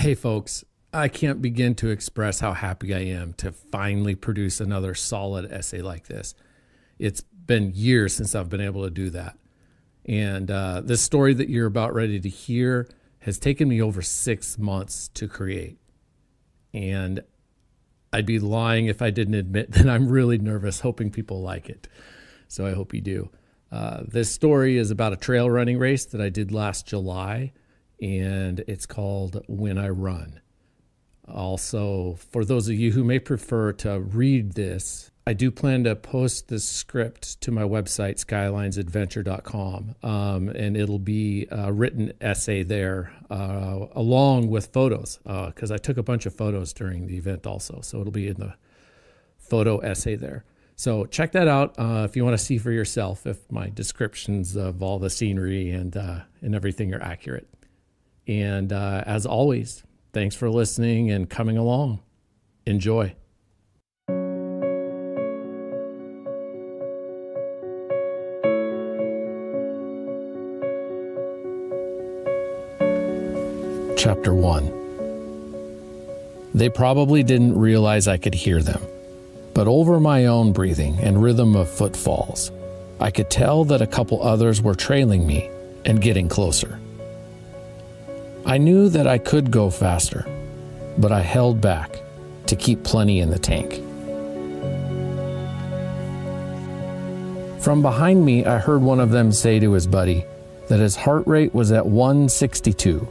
Hey folks, I can't begin to express how happy I am to finally produce another solid essay like this. It's been years since I've been able to do that. And this story that you're about ready to hear has taken me over 6 months to create. And I'd be lying if I didn't admit that I'm really nervous, hoping people like it. So I hope you do. This story is about a trail running race that I did last July, and it's called When I Run. Also, for those of you who may prefer to read this, I do plan to post this script to my website, skylinesadventure.com, and it'll be a written essay there along with photos, because I took a bunch of photos during the event also, so it'll be in the photo essay there. So check that out if you want to see for yourself if my descriptions of all the scenery and everything are accurate. And as always, thanks for listening and coming along. Enjoy. Chapter 1. They probably didn't realize I could hear them, but over my own breathing and rhythm of footfalls, I could tell that a couple others were trailing me and getting closer. I knew that I could go faster, but I held back to keep plenty in the tank. From behind me, I heard one of them say to his buddy that his heart rate was at 162,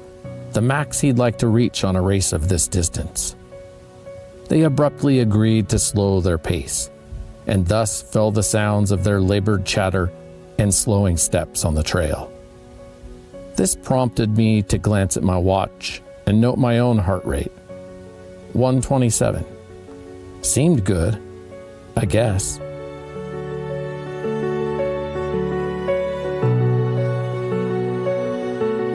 the max he'd like to reach on a race of this distance. They abruptly agreed to slow their pace, and thus fell the sounds of their labored chatter and slowing steps on the trail. This prompted me to glance at my watch and note my own heart rate. 127. Seemed good, I guess.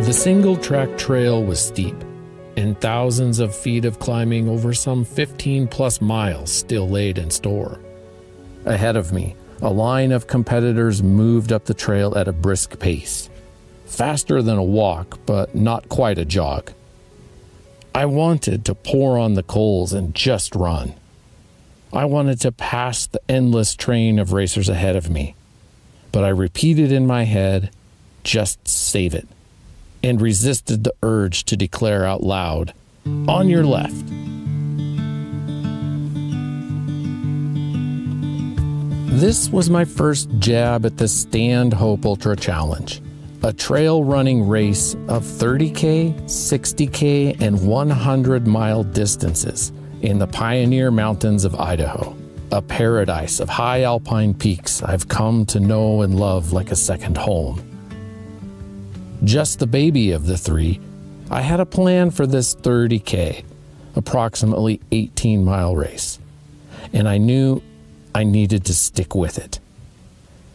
The single-track trail was steep, and thousands of feet of climbing over some 15-plus miles still laid in store. Ahead of me, a line of competitors moved up the trail at a brisk pace. Faster than a walk, but not quite a jog. I wanted to pour on the coals and just run. I wanted to pass the endless train of racers ahead of me, but I repeated in my head, just save it, and resisted the urge to declare out loud, on your left. This was my first jab at the Standhope Ultra Challenge, a trail running race of 30K, 60K, and 100-mile distances in the Pioneer Mountains of Idaho, a paradise of high alpine peaks I've come to know and love like a second home. Just the baby of the three, I had a plan for this 30K, approximately 18-mile race, and I knew I needed to stick with it.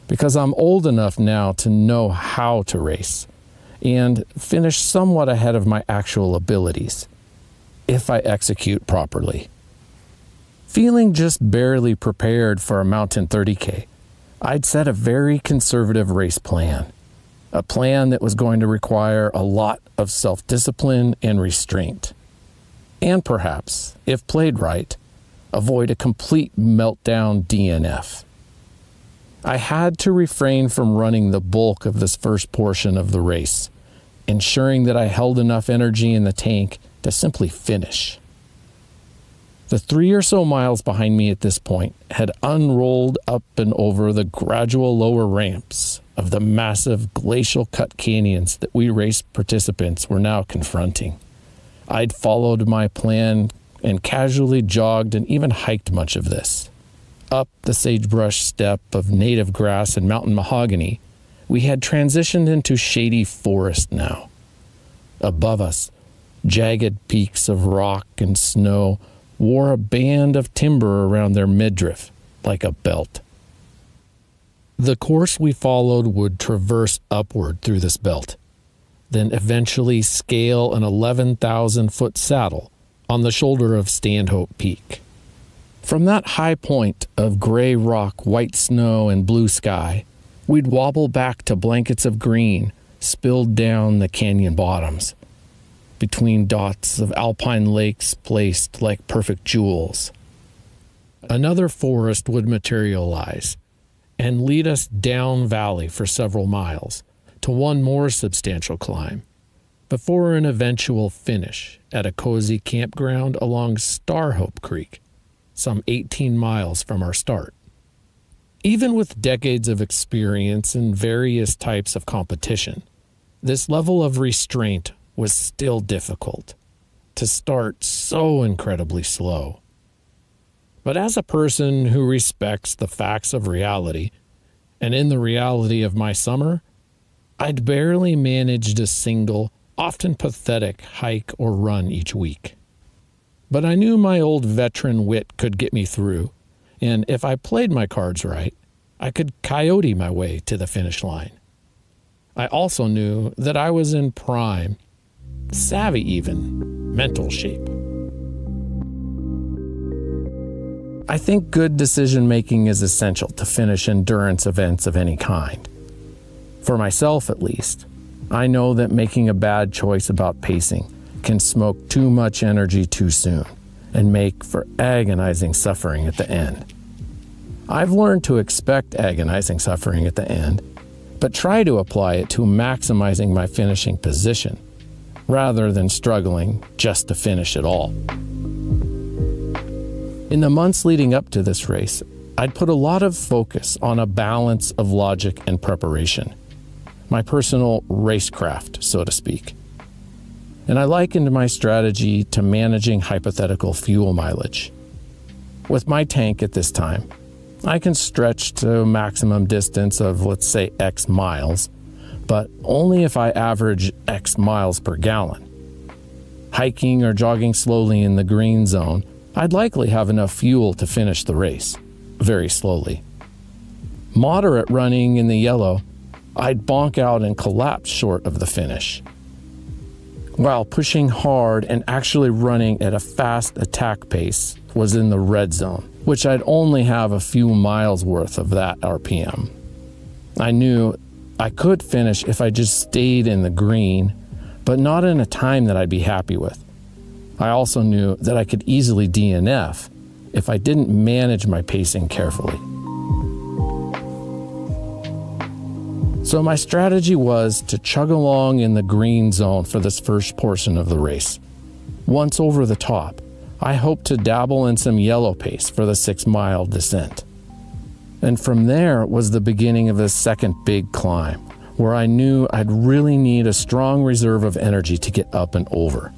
Because I'm old enough now to know how to race and finish somewhat ahead of my actual abilities, if I execute properly. Feeling just barely prepared for a mountain 30K, I'd set a very conservative race plan, a plan that was going to require a lot of self-discipline and restraint, and perhaps, if played right, avoid a complete meltdown DNF. I had to refrain from running the bulk of this first portion of the race, ensuring that I held enough energy in the tank to simply finish. The 3 or so miles behind me at this point had unrolled up and over the gradual lower ramps of the massive glacial cut canyons that we race participants were now confronting. I'd followed my plan and casually jogged and even hiked much of this. Up the sagebrush steppe of native grass and mountain mahogany, we had transitioned into shady forest now. Above us, jagged peaks of rock and snow wore a band of timber around their midriff, like a belt. The course we followed would traverse upward through this belt, then eventually scale an 11,000-foot saddle on the shoulder of Standhope Peak. From that high point of gray rock, white snow, and blue sky, we'd wobble back to blankets of green spilled down the canyon bottoms. between dots of alpine lakes placed like perfect jewels. Another forest would materialize and lead us down valley for several miles to one more substantial climb, before an eventual finish at a cozy campground along Standhope Creek, some 18 miles from our start. Even with decades of experience in various types of competition, this level of restraint was still difficult, to start so incredibly slow. But as a person who respects the facts of reality, and in the reality of my summer, I'd barely managed a single, often pathetic hike or run each week. But I knew my old veteran wit could get me through, and if I played my cards right, I could coyote my way to the finish line. I also knew that I was in prime, savvy even, mental shape. I think good decision-making is essential to finish endurance events of any kind. For myself, at least, I know that making a bad choice about pacing can smoke too much energy too soon and make for agonizing suffering at the end. I've learned to expect agonizing suffering at the end, but try to apply it to maximizing my finishing position, rather than struggling just to finish at all. In the months leading up to this race, I'd put a lot of focus on a balance of logic and preparation, my personal racecraft, so to speak. And I likened my strategy to managing hypothetical fuel mileage. With my tank at this time, I can stretch to a maximum distance of, let's say, X miles, but only if I average X miles per gallon. Hiking or jogging slowly in the green zone, I'd likely have enough fuel to finish the race, very slowly. Moderate running in the yellow, I'd bonk out and collapse short of the finish. While pushing hard and actually running at a fast attack pace was in the red zone, which I'd only have a few miles worth of that RPM. I knew I could finish if I just stayed in the green, but not in a time that I'd be happy with. I also knew that I could easily DNF if I didn't manage my pacing carefully. So my strategy was to chug along in the green zone for this first portion of the race. Once over the top, I hoped to dabble in some yellow pace for the 6-mile descent. And from there was the beginning of the second big climb, where I knew I'd really need a strong reserve of energy to get up and over.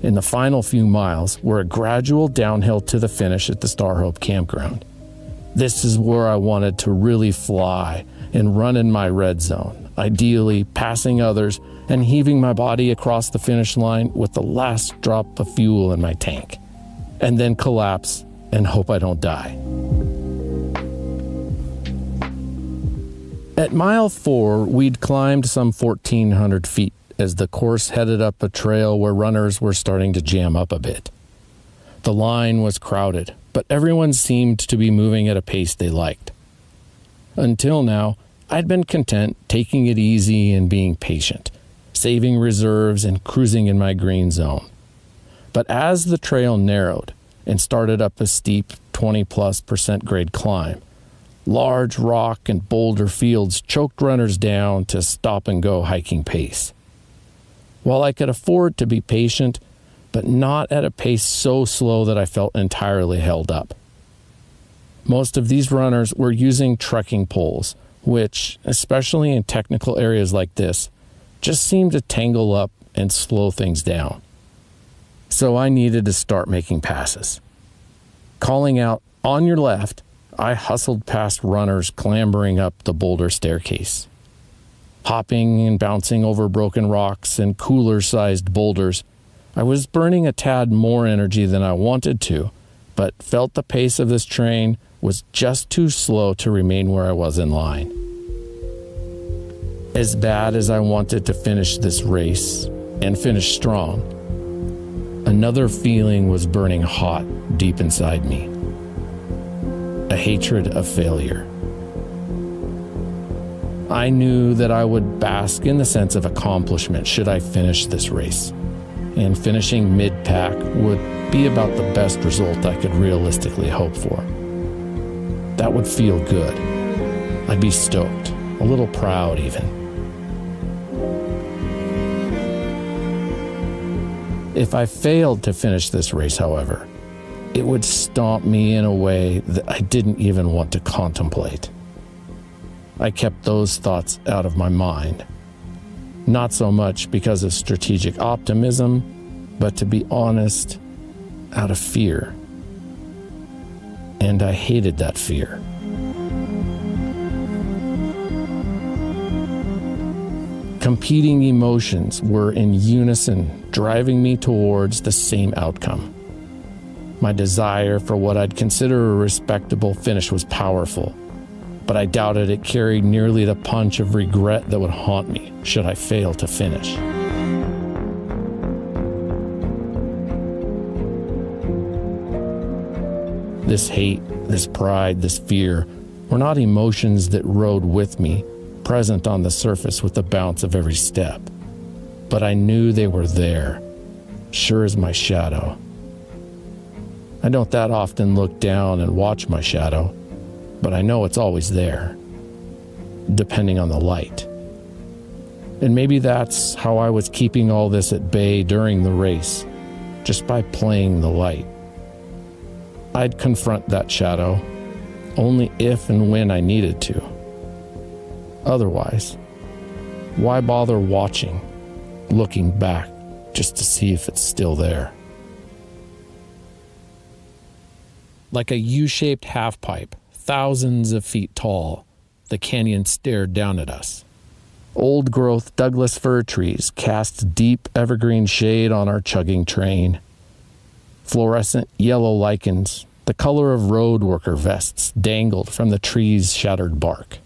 In the final few miles were a gradual downhill to the finish at the Standhope campground. This is where I wanted to really fly and run in my red zone, ideally passing others and heaving my body across the finish line with the last drop of fuel in my tank, and then collapse and hope I don't die. At mile 4, we'd climbed some 1,400 feet as the course headed up a trail where runners were starting to jam up a bit. The line was crowded, but everyone seemed to be moving at a pace they liked. Until now, I'd been content taking it easy and being patient, saving reserves and cruising in my green zone. But as the trail narrowed and started up a steep 20+% grade climb, large rock and boulder fields choked runners down to stop-and-go hiking pace. While I could afford to be patient, but not at a pace so slow that I felt entirely held up. Most of these runners were using trekking poles, which, especially in technical areas like this, just seem to tangle up and slow things down. So I needed to start making passes. Calling out, "On your left," I hustled past runners clambering up the boulder staircase. Hopping and bouncing over broken rocks and cooler-sized boulders, I was burning a tad more energy than I wanted to, but felt the pace of this train was just too slow to remain where I was in line. As bad as I wanted to finish this race, and finish strong, another feeling was burning hot deep inside me. A hatred of failure. I knew that I would bask in the sense of accomplishment should I finish this race, and finishing mid-pack would be about the best result I could realistically hope for. That would feel good. I'd be stoked, a little proud even. If I failed to finish this race, however, it would stomp me in a way that I didn't even want to contemplate. I kept those thoughts out of my mind. Not so much because of strategic optimism, but to be honest, out of fear. And I hated that fear. Competing emotions were in unison, driving me towards the same outcome. My desire for what I'd consider a respectable finish was powerful, but I doubted it carried nearly the punch of regret that would haunt me should I fail to finish. This hate, this pride, this fear were not emotions that rode with me, present on the surface with the bounce of every step. But I knew they were there, sure as my shadow. I don't that often look down and watch my shadow, but I know it's always there, depending on the light. And maybe that's how I was keeping all this at bay during the race, just by playing the light. I'd confront that shadow only if and when I needed to. Otherwise, why bother watching, looking back, just to see if it's still there? Like a U-shaped half-pipe, thousands of feet tall, the canyon stared down at us. Old-growth Douglas fir trees cast deep evergreen shade on our chugging train. Fluorescent yellow lichens, the color of road worker vests, dangled from the trees' shattered bark.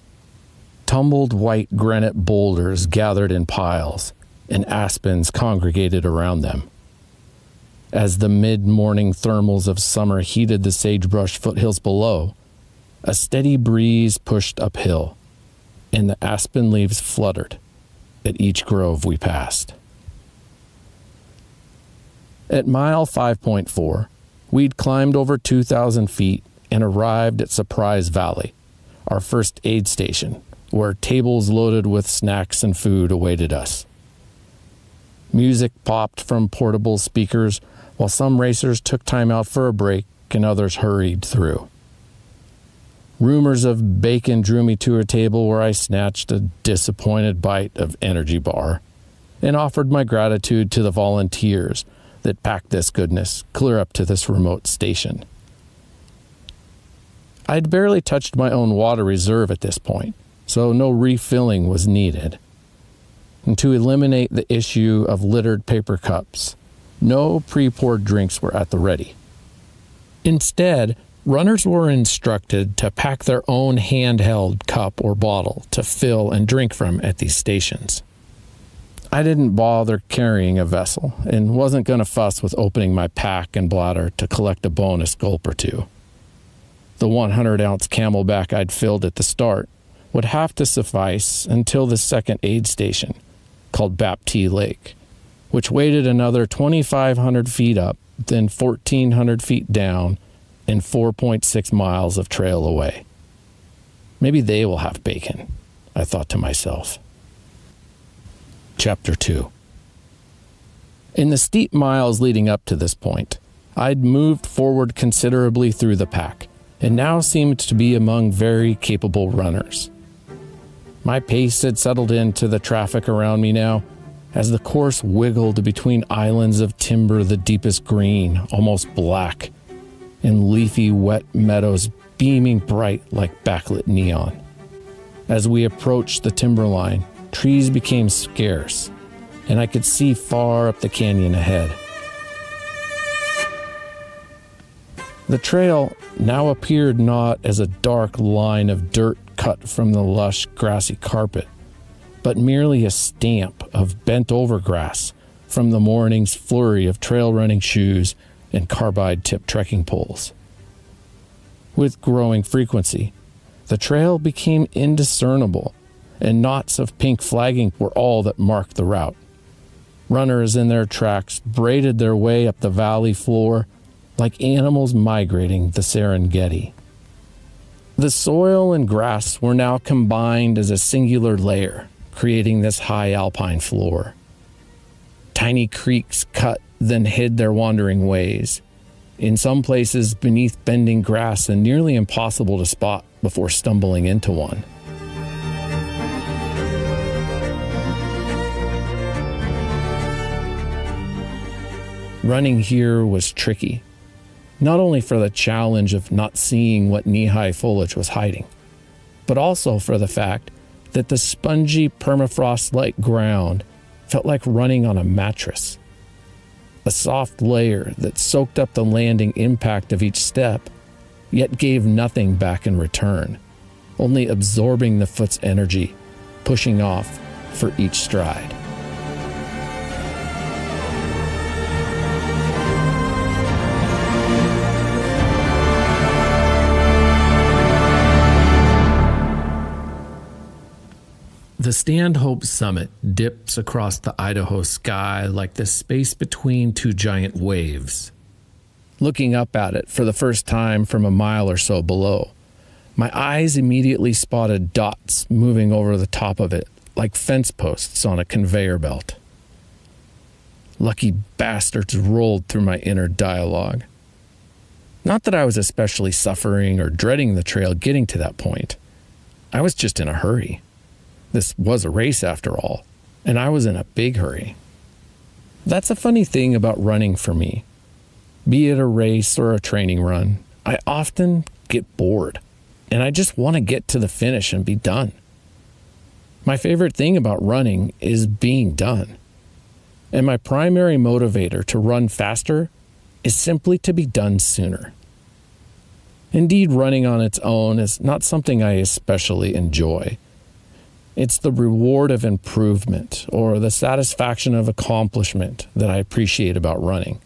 Tumbled white granite boulders gathered in piles, and aspens congregated around them. As the mid-morning thermals of summer heated the sagebrush foothills below, a steady breeze pushed uphill, and the aspen leaves fluttered at each grove we passed. At mile 5.4, we'd climbed over 2,000 feet and arrived at Surprise Valley, our first aid station, where tables loaded with snacks and food awaited us. Music popped from portable speakers, while some racers took time out for a break and others hurried through. Rumors of bacon drew me to a table where I snatched a disappointed bite of energy bar and offered my gratitude to the volunteers that packed this goodness clear up to this remote station. I'd barely touched my own water reserve at this point, so no refilling was needed. And to eliminate the issue of littered paper cups, no pre-poured drinks were at the ready. Instead, runners were instructed to pack their own handheld cup or bottle to fill and drink from at these stations. I didn't bother carrying a vessel and wasn't going to fuss with opening my pack and bladder to collect a bonus gulp or two. The 100-ounce Camelback I'd filled at the start would have to suffice until the second aid station, called Baptiste Lake, which waited another 2,500 feet up, then 1,400 feet down, and 4.6 miles of trail away. Maybe they will have bacon, I thought to myself. Chapter 2. In the steep miles leading up to this point, I'd moved forward considerably through the pack, and now seemed to be among very capable runners. My pace had settled into the traffic around me now, as the course wiggled between islands of timber the deepest green, almost black, and leafy wet meadows beaming bright like backlit neon. As we approached the timberline, trees became scarce, and I could see far up the canyon ahead. The trail now appeared not as a dark line of dirt cut from the lush, grassy carpet, but merely a stamp of bent-over grass from the morning's flurry of trail-running shoes and carbide-tipped trekking poles. With growing frequency, the trail became indiscernible, and knots of pink flagging were all that marked the route. Runners in their tracks braided their way up the valley floor like animals migrating the Serengeti. The soil and grass were now combined as a singular layer, creating this high alpine floor. Tiny creeks cut, then hid their wandering ways, in some places beneath bending grass and nearly impossible to spot before stumbling into one. Running here was tricky, not only for the challenge of not seeing what knee-high foliage was hiding, but also for the fact that the spongy permafrost-like ground felt like running on a mattress. A soft layer that soaked up the landing impact of each step, yet gave nothing back in return, only absorbing the foot's energy, pushing off for each stride. The Standhope summit dips across the Idaho sky like the space between two giant waves. Looking up at it for the first time from a mile or so below, my eyes immediately spotted dots moving over the top of it like fence posts on a conveyor belt. Lucky bastards rolled through my inner dialogue. Not that I was especially suffering or dreading the trail getting to that point. I was just in a hurry. This was a race after all, and I was in a big hurry. That's a funny thing about running for me. Be it a race or a training run, I often get bored, and I just want to get to the finish and be done. My favorite thing about running is being done. And my primary motivator to run faster is simply to be done sooner. Indeed, running on its own is not something I especially enjoy. It's the reward of improvement or the satisfaction of accomplishment that I appreciate about running.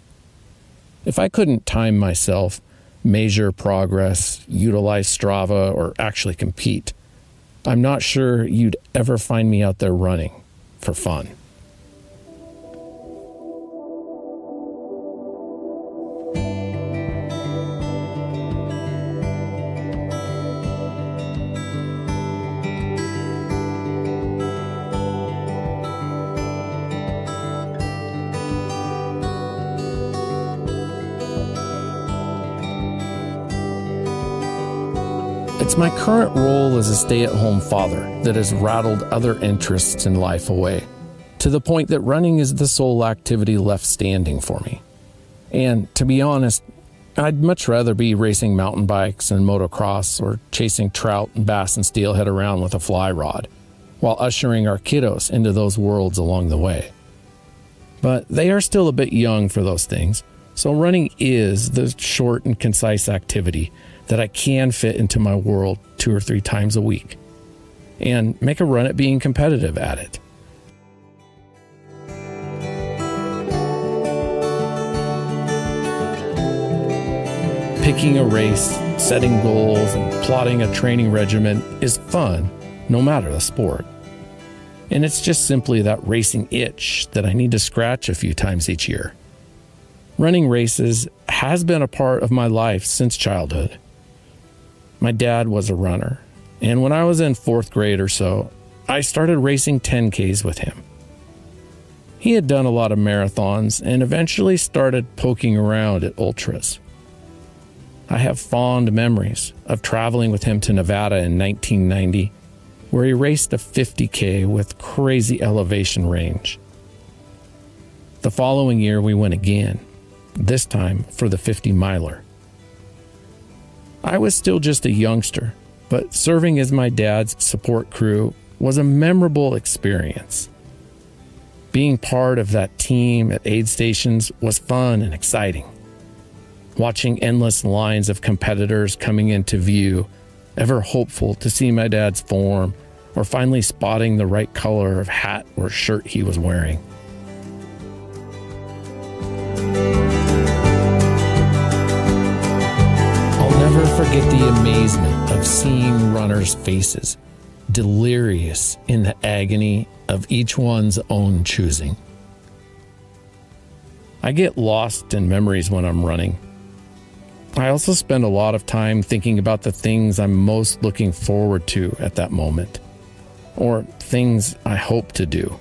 If I couldn't time myself, measure progress, utilize Strava, or actually compete, I'm not sure you'd ever find me out there running for fun. It's my current role as a stay-at-home father that has rattled other interests in life away, to the point that running is the sole activity left standing for me. And to be honest, I'd much rather be racing mountain bikes and motocross or chasing trout and bass and steelhead around with a fly rod, while ushering our kiddos into those worlds along the way. But they are still a bit young for those things, so running is the short and concise activity that I can fit into my world 2 or 3 times a week, and make a run at being competitive at it. Picking a race, setting goals, and plotting a training regimen is fun, no matter the sport. And it's just simply that racing itch that I need to scratch a few times each year. Running races has been a part of my life since childhood. My dad was a runner, and when I was in 4th grade or so, I started racing 10Ks with him. He had done a lot of marathons and eventually started poking around at ultras. I have fond memories of traveling with him to Nevada in 1990, where he raced a 50K with crazy elevation range. The following year we went again, this time for the 50-miler. I was still just a youngster, but serving as my dad's support crew was a memorable experience. Being part of that team at aid stations was fun and exciting. Watching endless lines of competitors coming into view, ever hopeful to see my dad's form, or finally spotting the right color of hat or shirt he was wearing. Forget the amazement of seeing runners' faces, delirious in the agony of each one's own choosing. I get lost in memories when I'm running. I also spend a lot of time thinking about the things I'm most looking forward to at that moment, or things I hope to do,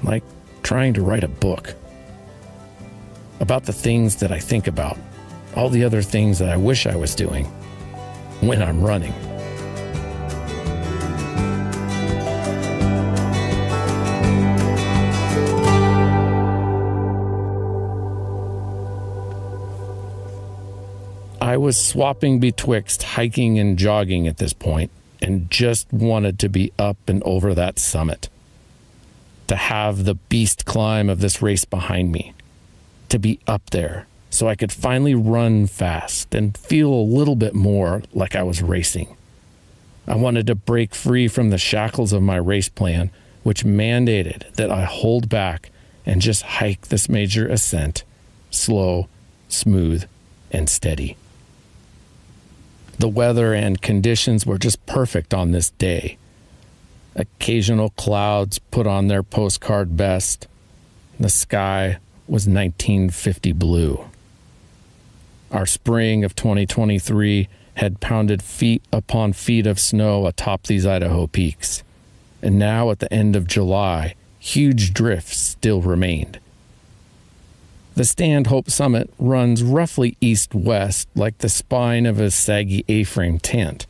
like trying to write a book. About the things that I think about, all the other things that I wish I was doing when I'm running. I was swapping betwixt hiking and jogging at this point, and just wanted to be up and over that summit. To have the beast climb of this race behind me. To be up there, so I could finally run fast and feel a little bit more like I was racing. I wanted to break free from the shackles of my race plan, which mandated that I hold back and just hike this major ascent, slow, smooth, and steady. The weather and conditions were just perfect on this day. Occasional clouds put on their postcard best. The sky was 1950 blue. Our spring of 2023 had pounded feet upon feet of snow atop these Idaho peaks. And now at the end of July, huge drifts still remained. The Standhope summit runs roughly east-west like the spine of a saggy A-frame tent,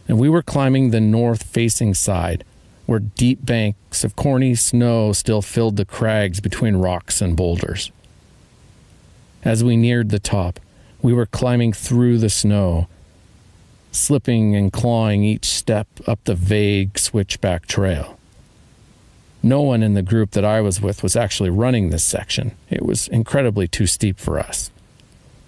and we were climbing the north-facing side where deep banks of corny snow still filled the crags between rocks and boulders. As we neared the top, we were climbing through the snow, slipping and clawing each step up the vague switchback trail. No one in the group that I was with was actually running this section. It was incredibly too steep for us.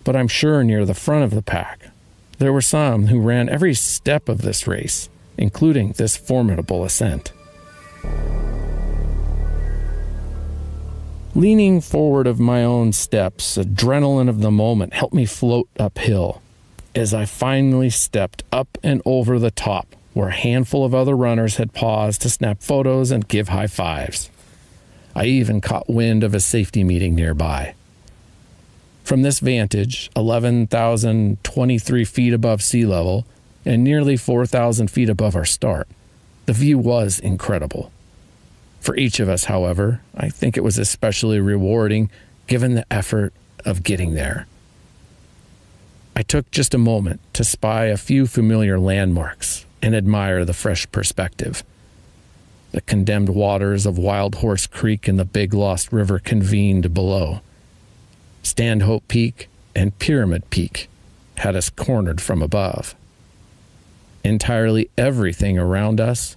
But I'm sure near the front of the pack, there were some who ran every step of this race, including this formidable ascent. Leaning forward of my own steps, adrenaline of the moment helped me float uphill as I finally stepped up and over the top, where a handful of other runners had paused to snap photos and give high fives. I even caught wind of a safety meeting nearby. From this vantage, 11,023 feet above sea level and nearly 4,000 feet above our start, the view was incredible. For each of us, however, I think it was especially rewarding given the effort of getting there. I took just a moment to spy a few familiar landmarks and admire the fresh perspective. The condemned waters of Wild Horse Creek and the Big Lost River convened below. Standhope Peak and Pyramid Peak had us cornered from above. Entirely everything around us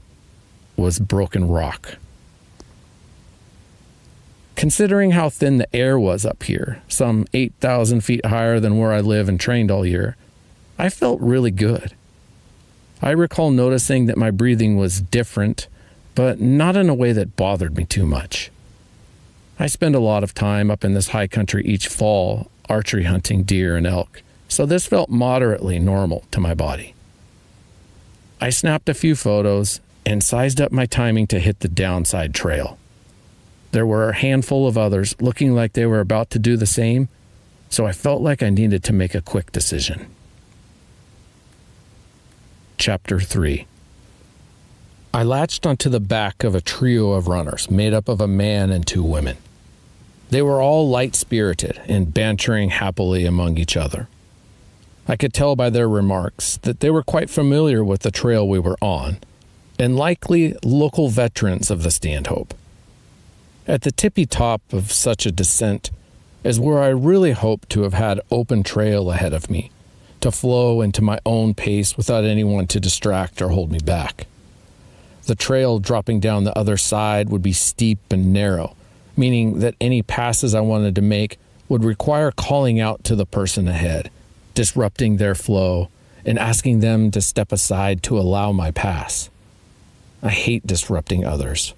was broken rock. Considering how thin the air was up here, some 8,000 feet higher than where I live and trained all year, I felt really good. I recall noticing that my breathing was different, but not in a way that bothered me too much. I spend a lot of time up in this high country each fall, archery hunting deer and elk, so this felt moderately normal to my body. I snapped a few photos and sized up my timing to hit the downside trail. There were a handful of others looking like they were about to do the same, so I felt like I needed to make a quick decision. Chapter 3. I latched onto the back of a trio of runners made up of a man and two women. They were all light-spirited and bantering happily among each other. I could tell by their remarks that they were quite familiar with the trail we were on, and likely local veterans of the Standhope. At the tippy top of such a descent is where I really hoped to have had open trail ahead of me, to flow into my own pace without anyone to distract or hold me back. The trail dropping down the other side would be steep and narrow, meaning that any passes I wanted to make would require calling out to the person ahead, disrupting their flow, and asking them to step aside to allow my pass. I hate disrupting others.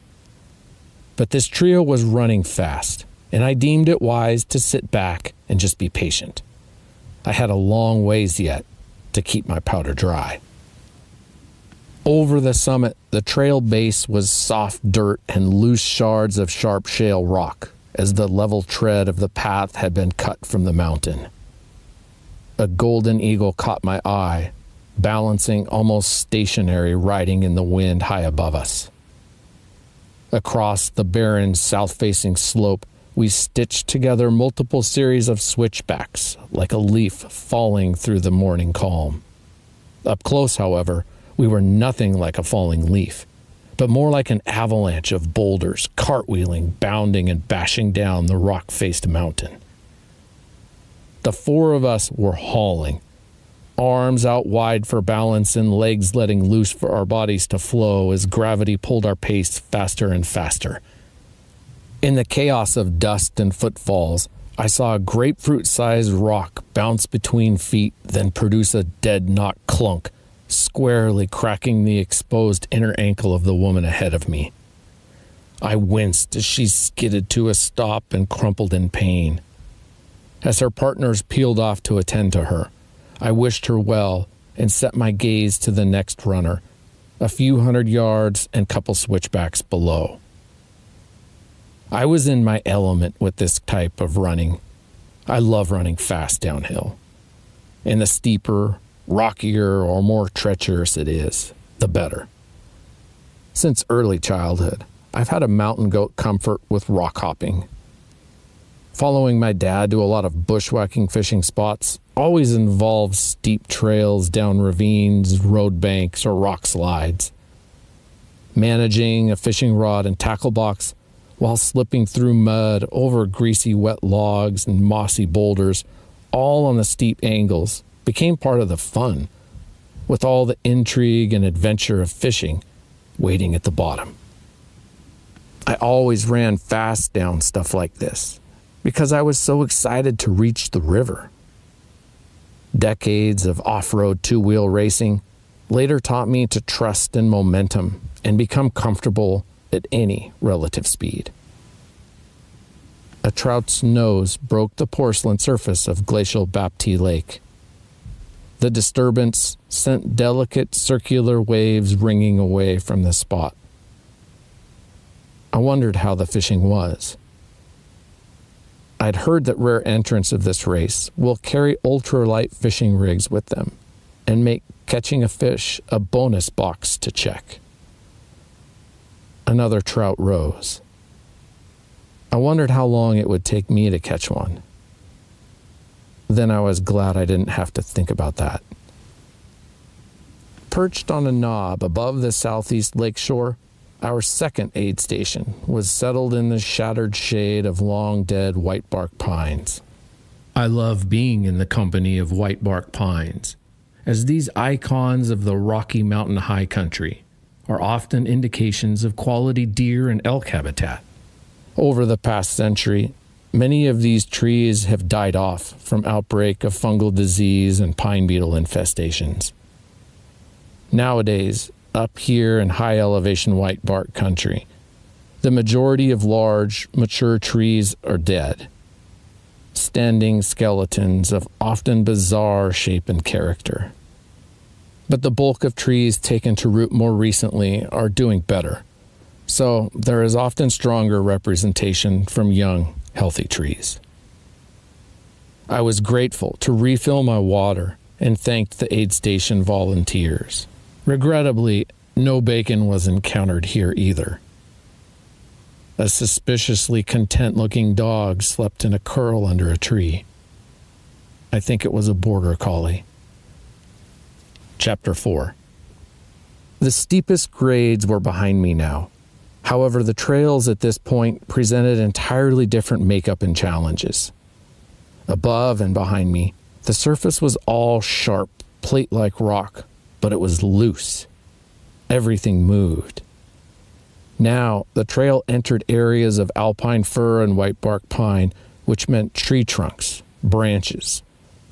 But this trio was running fast, and I deemed it wise to sit back and just be patient. I had a long ways yet to keep my powder dry. Over the summit, the trail base was soft dirt and loose shards of sharp shale rock, as the level tread of the path had been cut from the mountain. A golden eagle caught my eye, balancing almost stationary, riding in the wind high above us. Across the barren south-facing slope, we stitched together multiple series of switchbacks, like a leaf falling through the morning calm. Up close, however, we were nothing like a falling leaf, but more like an avalanche of boulders, cartwheeling, bounding, and bashing down the rock-faced mountain. The four of us were hauling, arms out wide for balance and legs letting loose for our bodies to flow as gravity pulled our pace faster and faster. In the chaos of dust and footfalls, I saw a grapefruit-sized rock bounce between feet, then produce a dead-knock clunk, squarely cracking the exposed inner ankle of the woman ahead of me. I winced as she skidded to a stop and crumpled in pain. As her partners peeled off to attend to her, I wished her well and set my gaze to the next runner, a few hundred yards and couple switchbacks below. I was in my element with this type of running. I love running fast downhill. And the steeper, rockier, or more treacherous it is, the better. Since early childhood, I've had a mountain goat comfort with rock hopping. Following my dad to a lot of bushwhacking fishing spots always involves steep trails down ravines, road banks, or rock slides. Managing a fishing rod and tackle box while slipping through mud over greasy wet logs and mossy boulders, all on the steep angles, became part of the fun, with all the intrigue and adventure of fishing waiting at the bottom. I always ran fast down stuff like this because I was so excited to reach the river. Decades of off-road two-wheel racing later taught me to trust in momentum and become comfortable at any relative speed. A trout's nose broke the porcelain surface of glacial Baptiste Lake. The disturbance sent delicate circular waves ringing away from the spot. I wondered how the fishing was. I'd heard that rare entrants of this race will carry ultralight fishing rigs with them and make catching a fish a bonus box to check. Another trout rose. I wondered how long it would take me to catch one. Then I was glad I didn't have to think about that. Perched on a knob above the southeast lakeshore, our second aid station was settled in the shattered shade of long-dead whitebark pines. I love being in the company of whitebark pines, as these icons of the Rocky Mountain high country are often indications of quality deer and elk habitat. Over the past century, many of these trees have died off from outbreak of fungal disease and pine beetle infestations. Nowadays, up here in high elevation whitebark country, the majority of large, mature trees are dead, standing skeletons of often bizarre shape and character. But the bulk of trees taken to root more recently are doing better, so there is often stronger representation from young, healthy trees. I was grateful to refill my water and thanked the aid station volunteers. Regrettably, no bacon was encountered here either. A suspiciously content-looking dog slept in a curl under a tree. I think it was a border collie. Chapter 4. The steepest grades were behind me now. However, the trails at this point presented entirely different makeup and challenges. Above and behind me, the surface was all sharp, plate-like rock, but it was loose. Everything moved. Now, the trail entered areas of alpine fir and whitebark pine, which meant tree trunks, branches,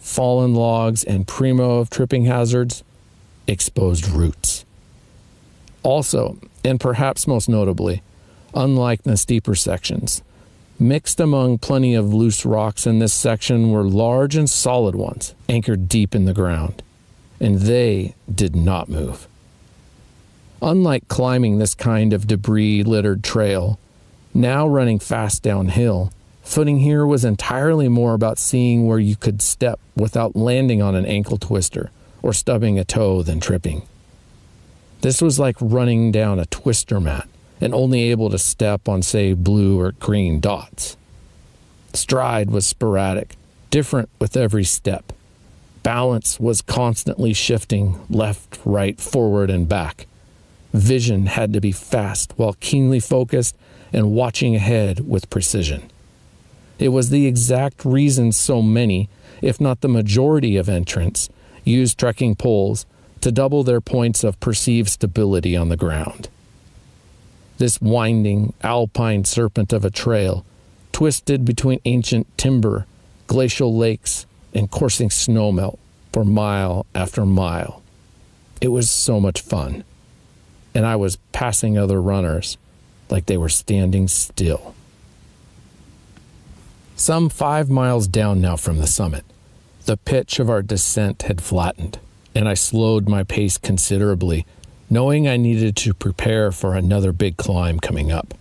fallen logs, and primo of tripping hazards, exposed roots. Also, and perhaps most notably, unlike the steeper sections, mixed among plenty of loose rocks in this section were large and solid ones, anchored deep in the ground, and they did not move. Unlike climbing this kind of debris-littered trail, Now running fast downhill, footing here was entirely more about seeing where you could step without landing on an ankle twister or stubbing a toe than tripping. This was like running down a twister mat and only able to step on, say, blue or green dots. Stride was sporadic, different with every step. Balance was constantly shifting left, right, forward, and back. Vision had to be fast while keenly focused and watching ahead with precision. It was the exact reason so many, if not the majority of entrants, used trekking poles to double their points of perceived stability on the ground. This winding, alpine serpent of a trail twisted between ancient timber, glacial lakes, and coursing snowmelt for mile after mile. It was so much fun, and I was passing other runners like they were standing still. Some 5 miles down now from the summit, the pitch of our descent had flattened, and I slowed my pace considerably, knowing I needed to prepare for another big climb coming up.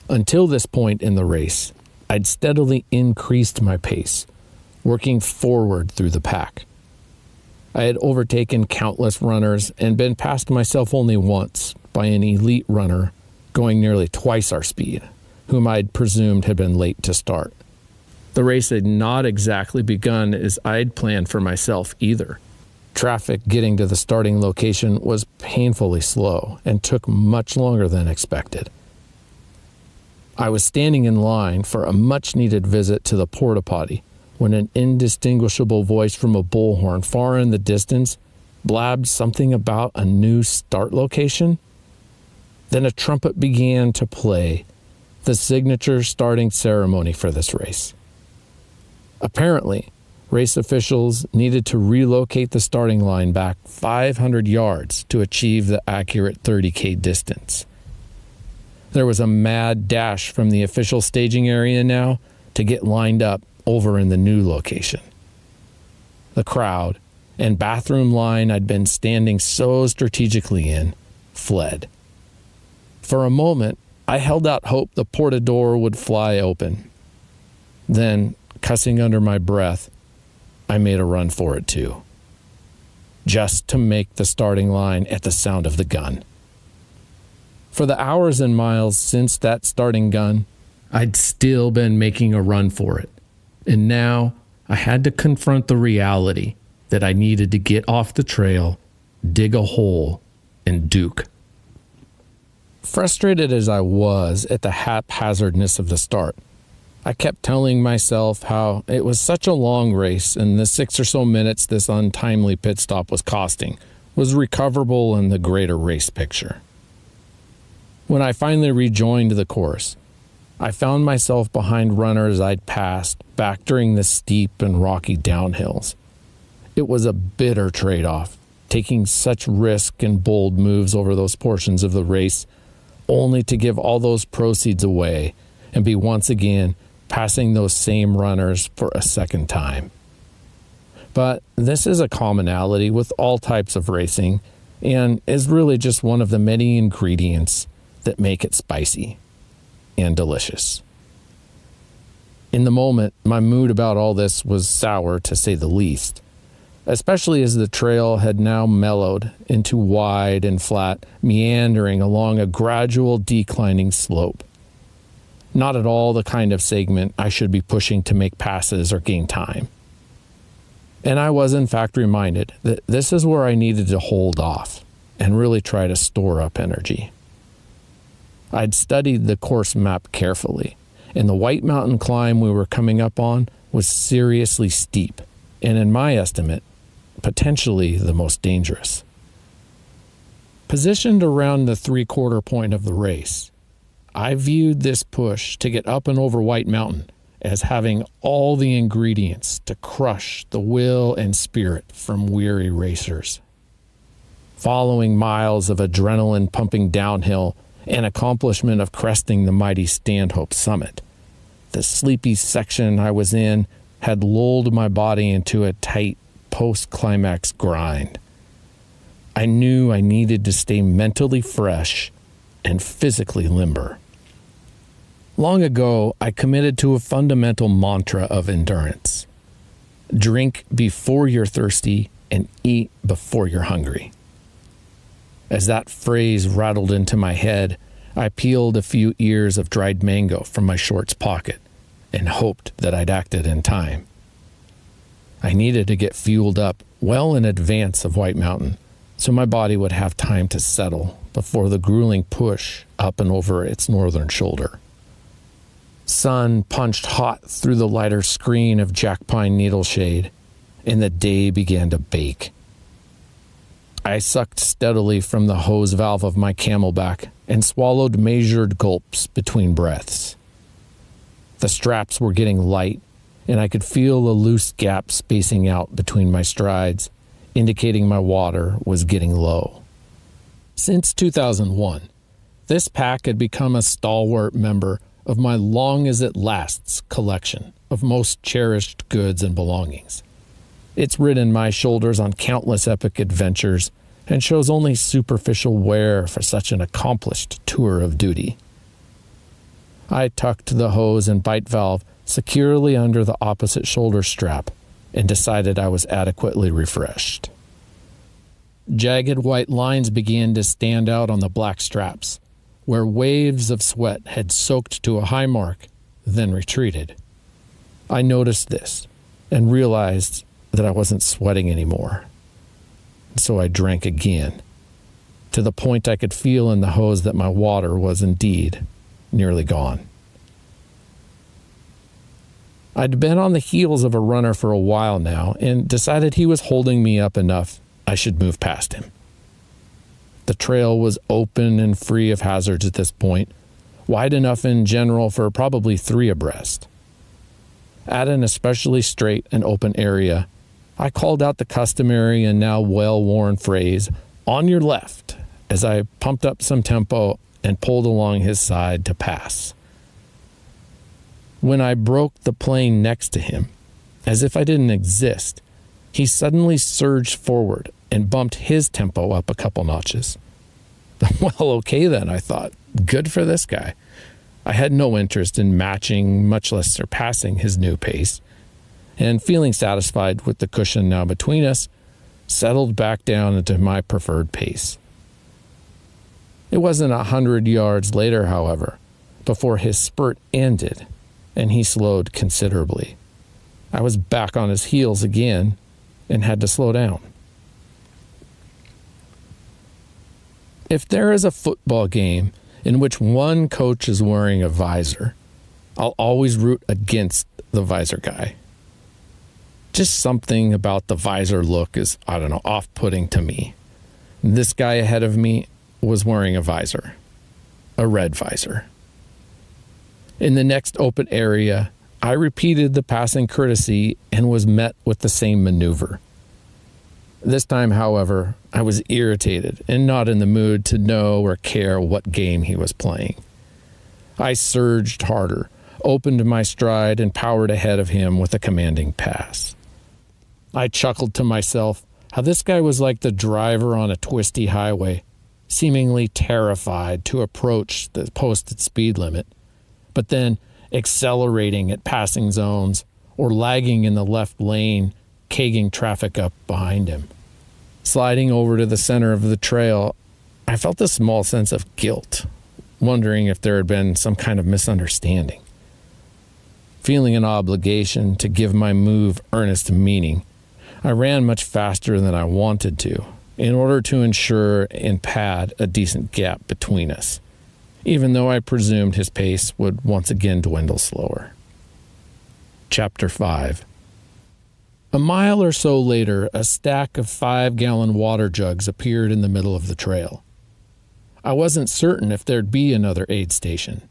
Until this point in the race, I'd steadily increased my pace, working forward through the pack. I had overtaken countless runners and been passed myself only once by an elite runner going nearly twice our speed, whom I'd presumed had been late to start. The race had not exactly begun as I'd planned for myself either. Traffic getting to the starting location was painfully slow and took much longer than expected. I was standing in line for a much-needed visit to the porta potty when an indistinguishable voice from a bullhorn far in the distance blabbed something about a new start location. Then a trumpet began to play, the signature starting ceremony for this race. Apparently, race officials needed to relocate the starting line back 500 yards to achieve the accurate 30K distance. There was a mad dash from the official staging area now to get lined up over in the new location. The crowd and bathroom line I'd been standing so strategically in fled. For a moment, I held out hope the porta door would fly open. Then, cussing under my breath, I made a run for it too, just to make the starting line at the sound of the gun. For the hours and miles since that starting gun, I'd still been making a run for it. And now I had to confront the reality that I needed to get off the trail, dig a hole, and duke. Frustrated as I was at the haphazardness of the start, I kept telling myself how it was such a long race and the 6 or so minutes this untimely pit stop was costing was recoverable in the greater race picture. When I finally rejoined the course, I found myself behind runners I'd passed back during the steep and rocky downhills. It was a bitter trade-off, taking such risk and bold moves over those portions of the race, only to give all those proceeds away and be once again passing those same runners for a second time. But this is a commonality with all types of racing and is really just one of the many ingredients that make it spicy and delicious. In the moment, my mood about all this was sour, to say the least, especially as the trail had now mellowed into wide and flat, meandering along a gradual declining slope. Not at all the kind of segment I should be pushing to make passes or gain time. And I was in fact reminded that this is where I needed to hold off and really try to store up energy. I'd studied the course map carefully, and the White Mountain climb we were coming up on was seriously steep, and in my estimate, potentially the most dangerous. Positioned around the 3/4 point of the race, I viewed this push to get up and over White Mountain as having all the ingredients to crush the will and spirit from weary racers. Following miles of adrenaline pumping downhill and accomplishment of cresting the mighty Standhope summit, the sleepy section I was in had lulled my body into a tight post-climax grind. I knew I needed to stay mentally fresh and physically limber. Long ago, I committed to a fundamental mantra of endurance. Drink before you're thirsty and eat before you're hungry. As that phrase rattled into my head, I peeled a few ears of dried mango from my shorts pocket and hoped that I'd acted in time. I needed to get fueled up well in advance of White Mountain so my body would have time to settle before the grueling push up and over its northern shoulder. Sun punched hot through the lighter screen of jack pine needle shade, and the day began to bake. I sucked steadily from the hose valve of my Camelback and swallowed measured gulps between breaths. The straps were getting light, and I could feel a loose gap spacing out between my strides, indicating my water was getting low. Since 2001, this pack had become a stalwart member of my long as it lasts collection of most cherished goods and belongings. It's ridden my shoulders on countless epic adventures and shows only superficial wear for such an accomplished tour of duty. I tucked the hose and bite valve securely under the opposite shoulder strap and decided I was adequately refreshed. Jagged white lines began to stand out on the black straps, where waves of sweat had soaked to a high mark, then retreated. I noticed this and realized that I wasn't sweating anymore. So I drank again, to the point I could feel in the hose that my water was indeed nearly gone. I'd been on the heels of a runner for a while now and decided he was holding me up enough I should move past him. The trail was open and free of hazards at this point, wide enough in general for probably 3 abreast. At an especially straight and open area, I called out the customary and now well-worn phrase, "on your left," as I pumped up some tempo and pulled along his side to pass. When I broke the plane next to him, as if I didn't exist, he suddenly surged forward and bumped his tempo up a couple notches. Well, okay then, I thought. Good for this guy. I had no interest in matching, much less surpassing his new pace, and feeling satisfied with the cushion now between us, settled back down into my preferred pace. It wasn't 100 yards later, however, before his spurt ended, and he slowed considerably. I was back on his heels again and had to slow down. If there is a football game in which one coach is wearing a visor, I'll always root against the visor guy. Just something about the visor look is, off-putting to me. This guy ahead of me was wearing a visor, a red visor. In the next open area, I repeated the passing courtesy and was met with the same maneuver. This time, however, I was irritated and not in the mood to know or care what game he was playing. I surged harder, opened my stride, and powered ahead of him with a commanding pass. I chuckled to myself how this guy was like the driver on a twisty highway, seemingly terrified to approach the posted speed limit, but then accelerating at passing zones or lagging in the left lane, kegging traffic up behind him. Sliding over to the center of the trail, I felt a small sense of guilt, wondering if there had been some kind of misunderstanding. Feeling an obligation to give my move earnest meaning, I ran much faster than I wanted to in order to ensure and pad a decent gap between us, even though I presumed his pace would once again dwindle slower. Chapter 5. A mile or so later, a stack of 5-gallon water jugs appeared in the middle of the trail. I wasn't certain if there'd be another aid station,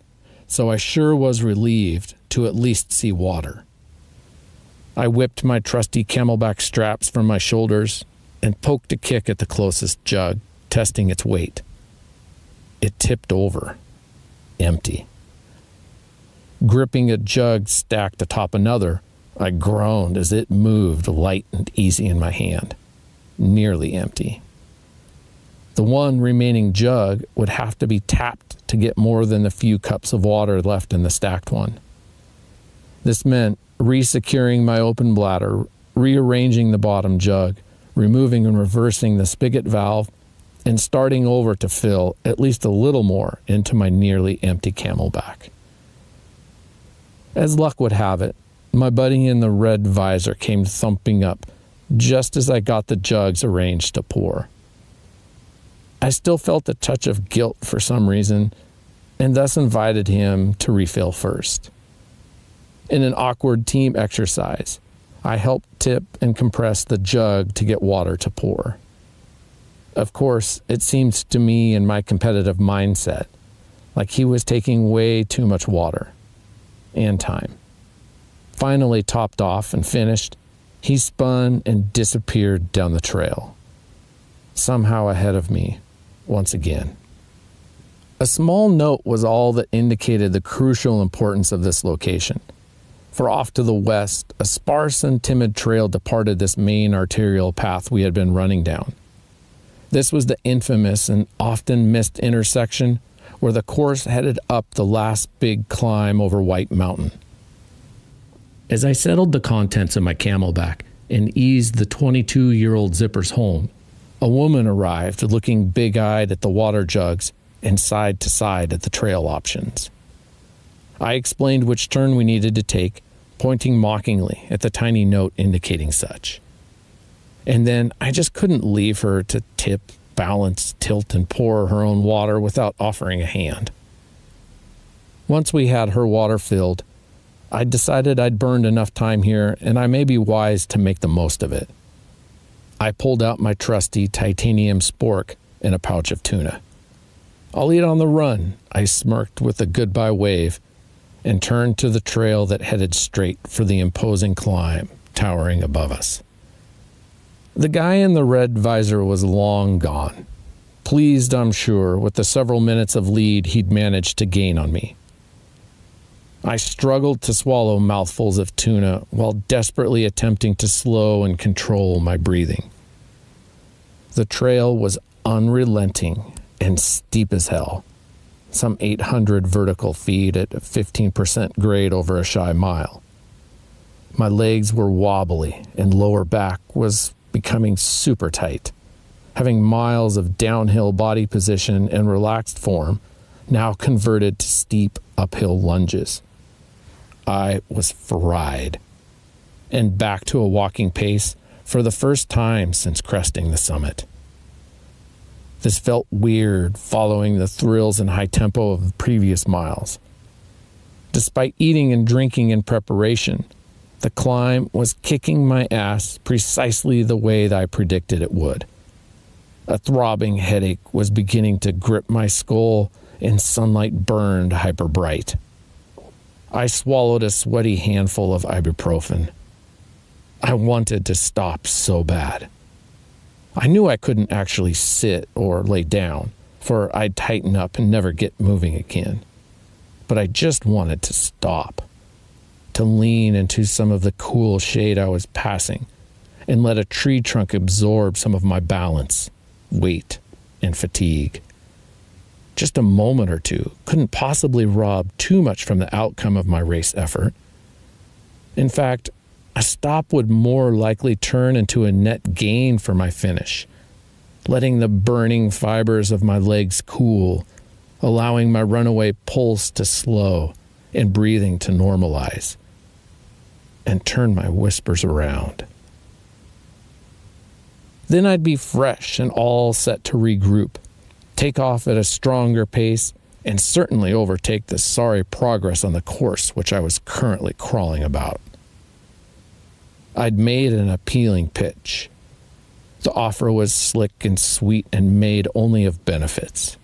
so I sure was relieved to at least see water. I whipped my trusty Camelback straps from my shoulders and poked a kick at the closest jug, testing its weight. It tipped over, empty. Gripping a jug stacked atop another, I groaned as it moved light and easy in my hand, nearly empty. The one remaining jug would have to be tapped to get more than the few cups of water left in the stacked one. This meant resecuring my open bladder, rearranging the bottom jug, removing and reversing the spigot valve, and starting over to fill at least a little more into my nearly empty Camelback. As luck would have it, my buddy in the red visor came thumping up just as I got the jugs arranged to pour. I still felt a touch of guilt for some reason, and thus invited him to refill first. In an awkward team exercise, I helped tip and compress the jug to get water to pour. Of course, it seemed to me in my competitive mindset like he was taking way too much water and time. Finally topped off and finished, he spun and disappeared down the trail, somehow ahead of me once again. A small note was all that indicated the crucial importance of this location. For off to the west, a sparse and timid trail departed this main arterial path we had been running down. This was the infamous and often missed intersection where the course headed up the last big climb over White Mountain. As I settled the contents of my Camelback and eased the 22-year-old zippers home, a woman arrived looking big-eyed at the water jugs and side to side at the trail options. I explained which turn we needed to take, pointing mockingly at the tiny note indicating such. And then I just couldn't leave her to tip, balance, tilt, and pour her own water without offering a hand. Once we had her water filled, I decided I'd burned enough time here and I may be wise to make the most of it. I pulled out my trusty titanium spork and a pouch of tuna. "I'll eat on the run," I smirked with a goodbye wave and turned to the trail that headed straight for the imposing climb towering above us. The guy in the red visor was long gone, pleased, I'm sure, with the several minutes of lead he'd managed to gain on me. I struggled to swallow mouthfuls of tuna while desperately attempting to slow and control my breathing. The trail was unrelenting and steep as hell, some 800 vertical feet at 15% grade over a shy mile. My legs were wobbly and lower back was becoming super tight, having miles of downhill body position and relaxed form now converted to steep uphill lunges. I was fried, and back to a walking pace for the first time since cresting the summit. This felt weird following the thrills and high tempo of the previous miles. Despite eating and drinking in preparation, the climb was kicking my ass precisely the way that I predicted it would. A throbbing headache was beginning to grip my skull, and sunlight burned hyper bright. I swallowed a sweaty handful of ibuprofen. I wanted to stop so bad. I knew I couldn't actually sit or lay down, for I'd tighten up and never get moving again. But I just wanted to stop, to lean into some of the cool shade I was passing, and let a tree trunk absorb some of my balance, weight, and fatigue. Just a moment or two couldn't possibly rob too much from the outcome of my race effort. In fact, a stop would more likely turn into a net gain for my finish, letting the burning fibers of my legs cool, allowing my runaway pulse to slow and breathing to normalize, and turn my whispers around. Then I'd be fresh and all set to regroup, take off at a stronger pace, and certainly overtake the sorry progress on the course which I was currently crawling about. I'd made an appealing pitch. The offer was slick and sweet and made only of benefits.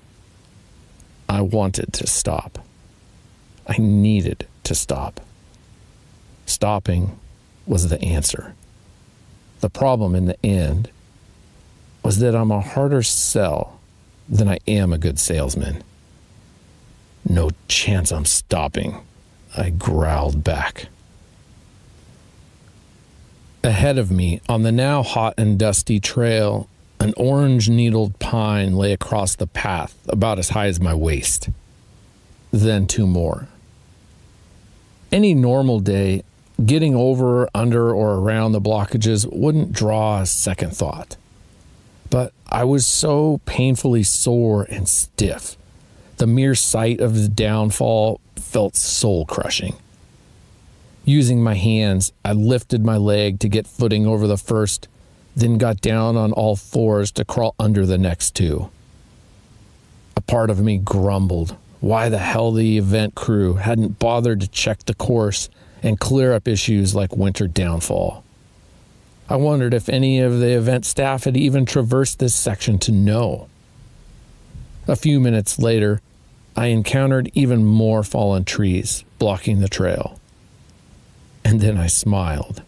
I wanted to stop. I needed to stop. Stopping was the answer. The problem in the end was that I'm a harder sell than I am a good salesman. "No chance I'm stopping," I growled back. Ahead of me, on the now hot and dusty trail, an orange-needled pine lay across the path about as high as my waist. then 2 more. Any normal day, getting over, under, or around the blockages wouldn't draw a second thought. But I was so painfully sore and stiff. The mere sight of the downfall felt soul-crushing. Using my hands, I lifted my leg to get footing over the first, then got down on all fours to crawl under the next 2. A part of me grumbled why the hell the event crew hadn't bothered to check the course and clear up issues like winter downfall. I wondered if any of the event staff had even traversed this section to know. A few minutes later, I encountered even more fallen trees blocking the trail. And then I smiled.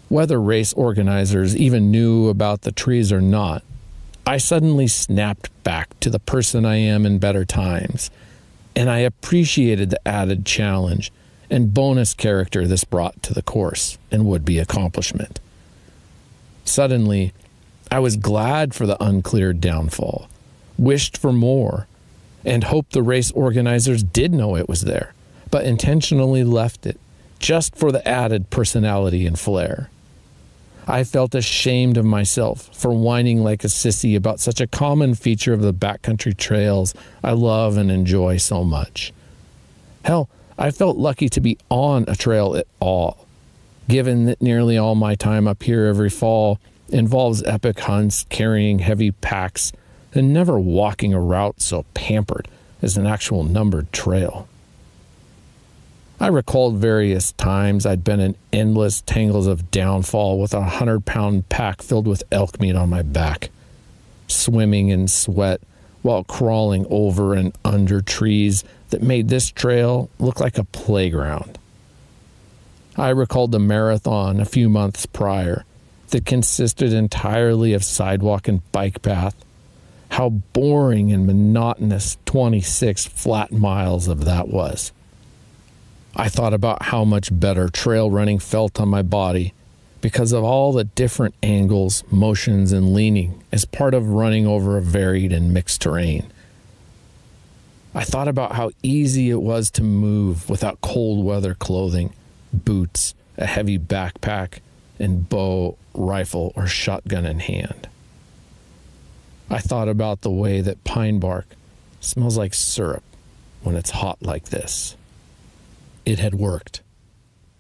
Whether race organizers even knew about the trees or not, I suddenly snapped back to the person I am in better times, and I appreciated the added challenge and bonus character this brought to the course and would-be accomplishment. Suddenly, I was glad for the uncleared downfall, wished for more, and hoped the race organizers did know it was there, but intentionally left it, just for the added personality and flair. I felt ashamed of myself for whining like a sissy about such a common feature of the backcountry trails I love and enjoy so much. Hell, I felt lucky to be on a trail at all, given that nearly all my time up here every fall involves epic hunts carrying heavy packs and never walking a route so pampered as an actual numbered trail. I recalled various times I'd been in endless tangles of downfall with a 100-pound pack filled with elk meat on my back, swimming in sweat while crawling over and under trees that made this trail look like a playground. I recalled the marathon a few months prior that consisted entirely of sidewalk and bike path, how boring and monotonous 26 flat miles of that was. I thought about how much better trail running felt on my body because of all the different angles, motions, and leaning as part of running over a varied and mixed terrain. I thought about how easy it was to move without cold weather clothing, boots, a heavy backpack, and bow, rifle, or shotgun in hand. I thought about the way that pine bark smells like syrup when it's hot like this. It had worked.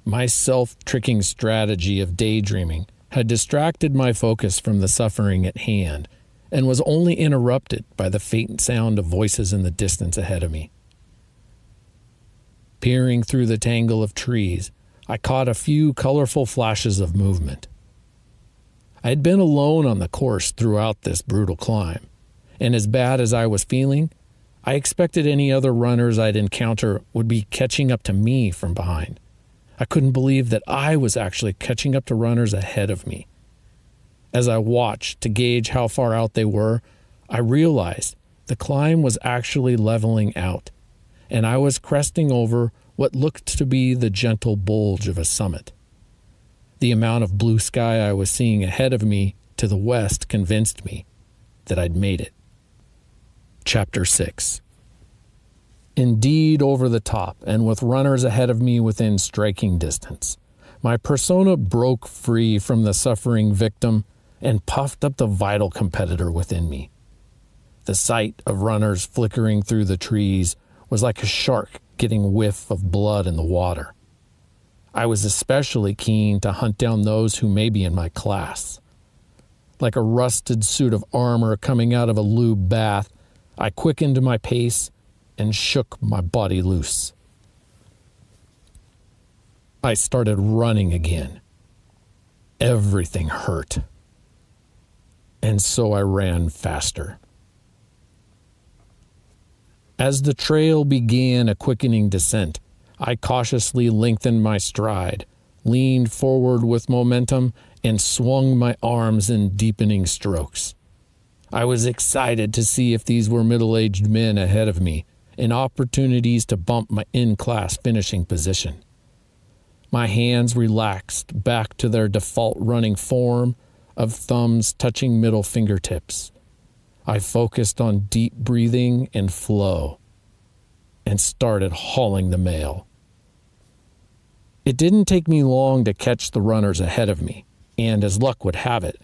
My self-tricking strategy of daydreaming had distracted my focus from the suffering at hand and was only interrupted by the faint sound of voices in the distance ahead of me. Peering through the tangle of trees, I caught a few colorful flashes of movement. I had been alone on the course throughout this brutal climb, and as bad as I was feeling, I expected any other runners I'd encounter would be catching up to me from behind. I couldn't believe that I was actually catching up to runners ahead of me. As I watched to gauge how far out they were, I realized the climb was actually leveling out, and I was cresting over what looked to be the gentle bulge of a summit. The amount of blue sky I was seeing ahead of me to the west convinced me that I'd made it. Chapter 6. Indeed, over the top, and with runners ahead of me within striking distance, my persona broke free from the suffering victim and puffed up the vital competitor within me. The sight of runners flickering through the trees was like a shark getting a whiff of blood in the water. I was especially keen to hunt down those who may be in my class. Like a rusted suit of armor coming out of a lube bath, I quickened my pace and shook my body loose. I started running again. Everything hurt. And so I ran faster. As the trail began a quickening descent, I cautiously lengthened my stride, leaned forward with momentum, and swung my arms in deepening strokes. I was excited to see if these were middle-aged men ahead of me, and opportunities to bump my in-class finishing position. My hands relaxed back to their default running form of thumbs touching middle fingertips. I focused on deep breathing and flow. and started hauling the mail. It didn't take me long to catch the runners ahead of me, and as luck would have it,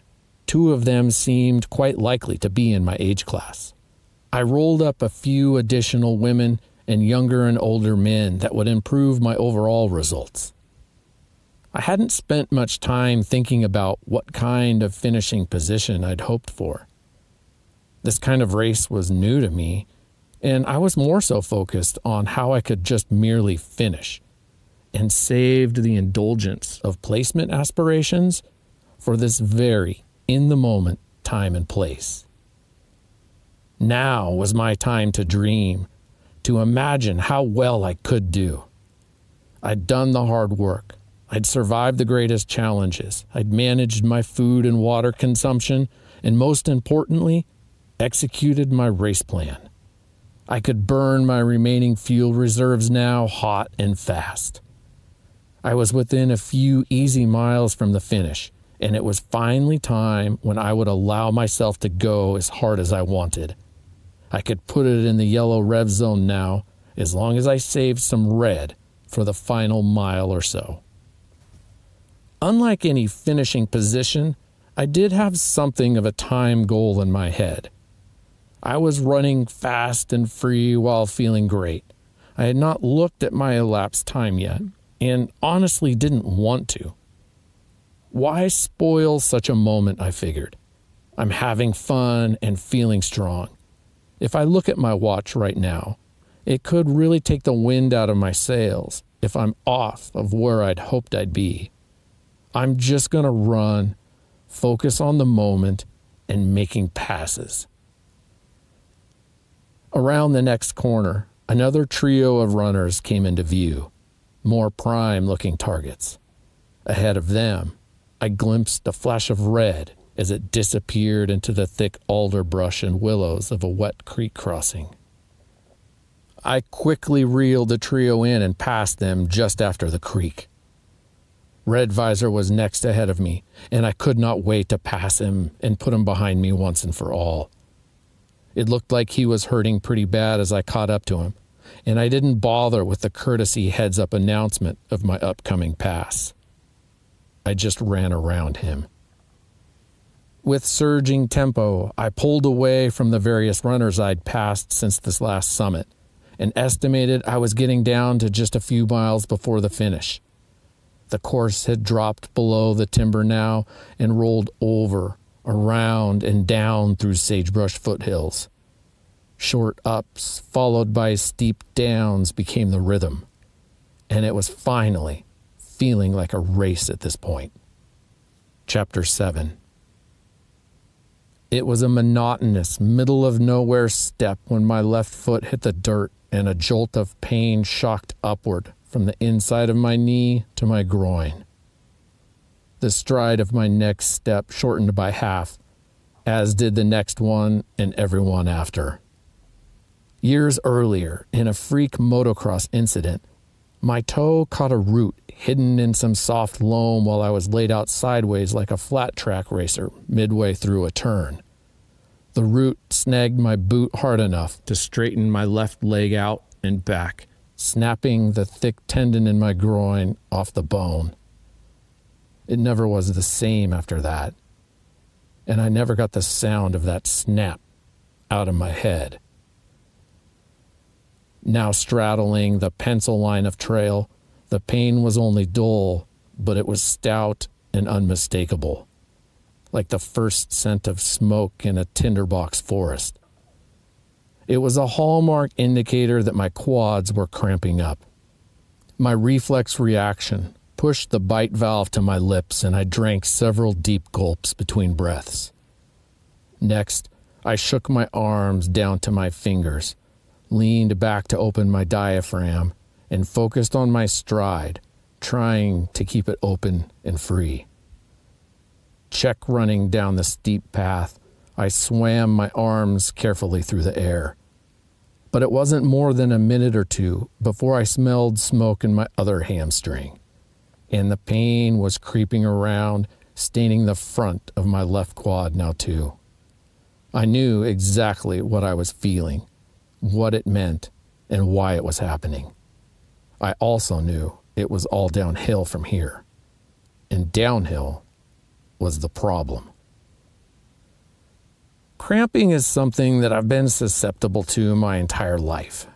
2 of them seemed quite likely to be in my age class. I rolled up a few additional women and younger and older men that would improve my overall results. I hadn't spent much time thinking about what kind of finishing position I'd hoped for. This kind of race was new to me, and I was more so focused on how I could just merely finish, and saved the indulgence of placement aspirations for this very in-the-moment time and place. Now was my time to dream, to imagine how well I could do. I'd done the hard work. I'd survived the greatest challenges. I'd managed my food and water consumption, and most importantly, executed my race plan. I could burn my remaining fuel reserves now hot and fast. I was within a few easy miles from the finish, and it was finally time when I would allow myself to go as hard as I wanted. I could put it in the yellow rev zone now, as long as I saved some red for the final mile or so. Unlike any finishing position, I did have something of a time goal in my head. I was running fast and free while feeling great. I had not looked at my elapsed time yet, and honestly didn't want to. Why spoil such a moment, I figured. I'm having fun and feeling strong. If I look at my watch right now, it could really take the wind out of my sails if I'm off of where I'd hoped I'd be. I'm just going to run, focus on the moment, and making passes. Around the next corner, another trio of runners came into view, more prime-looking targets. Ahead of them, I glimpsed a flash of red as it disappeared into the thick alder brush and willows of a wet creek crossing. I quickly reeled the trio in and passed them just after the creek. Red Visor was next ahead of me, and I could not wait to pass him and put him behind me once and for all. It looked like he was hurting pretty bad as I caught up to him, and I didn't bother with the courtesy heads-up announcement of my upcoming pass. I just ran around him. With surging tempo, I pulled away from the various runners I'd passed since this last summit, and estimated I was getting down to just a few miles before the finish. The course had dropped below the timber now and rolled over, around, and down through sagebrush foothills. Short ups followed by steep downs became the rhythm, and it was finally feeling like a race at this point. Chapter 7. It was a monotonous, middle-of-nowhere step when my left foot hit the dirt and a jolt of pain shocked upward from the inside of my knee to my groin. The stride of my next step shortened by half, as did the next one and every one after. Years earlier, in a freak motocross incident, my toe caught a root hidden in some soft loam while I was laid out sideways like a flat track racer midway through a turn. The root snagged my boot hard enough to straighten my left leg out and back, snapping the thick tendon in my groin off the bone. It never was the same after that, and I never got the sound of that snap out of my head. Now straddling the pencil line of trail, the pain was only dull, but it was stout and unmistakable, like the first scent of smoke in a tinderbox forest. It was a hallmark indicator that my quads were cramping up. My reflex reaction pushed the bite valve to my lips, and I drank several deep gulps between breaths. Next, I shook my arms down to my fingers, leaned back to open my diaphragm, and focused on my stride, trying to keep it open and free. Check running down the steep path, I swam my arms carefully through the air. But it wasn't more than a minute or two before I smelled smoke in my other hamstring, and the pain was creeping around, staining the front of my left quad now too. I knew exactly what I was feeling, what it meant, and why it was happening. I also knew it was all downhill from here, and downhill was the problem. Cramping is something that I've been susceptible to my entire life,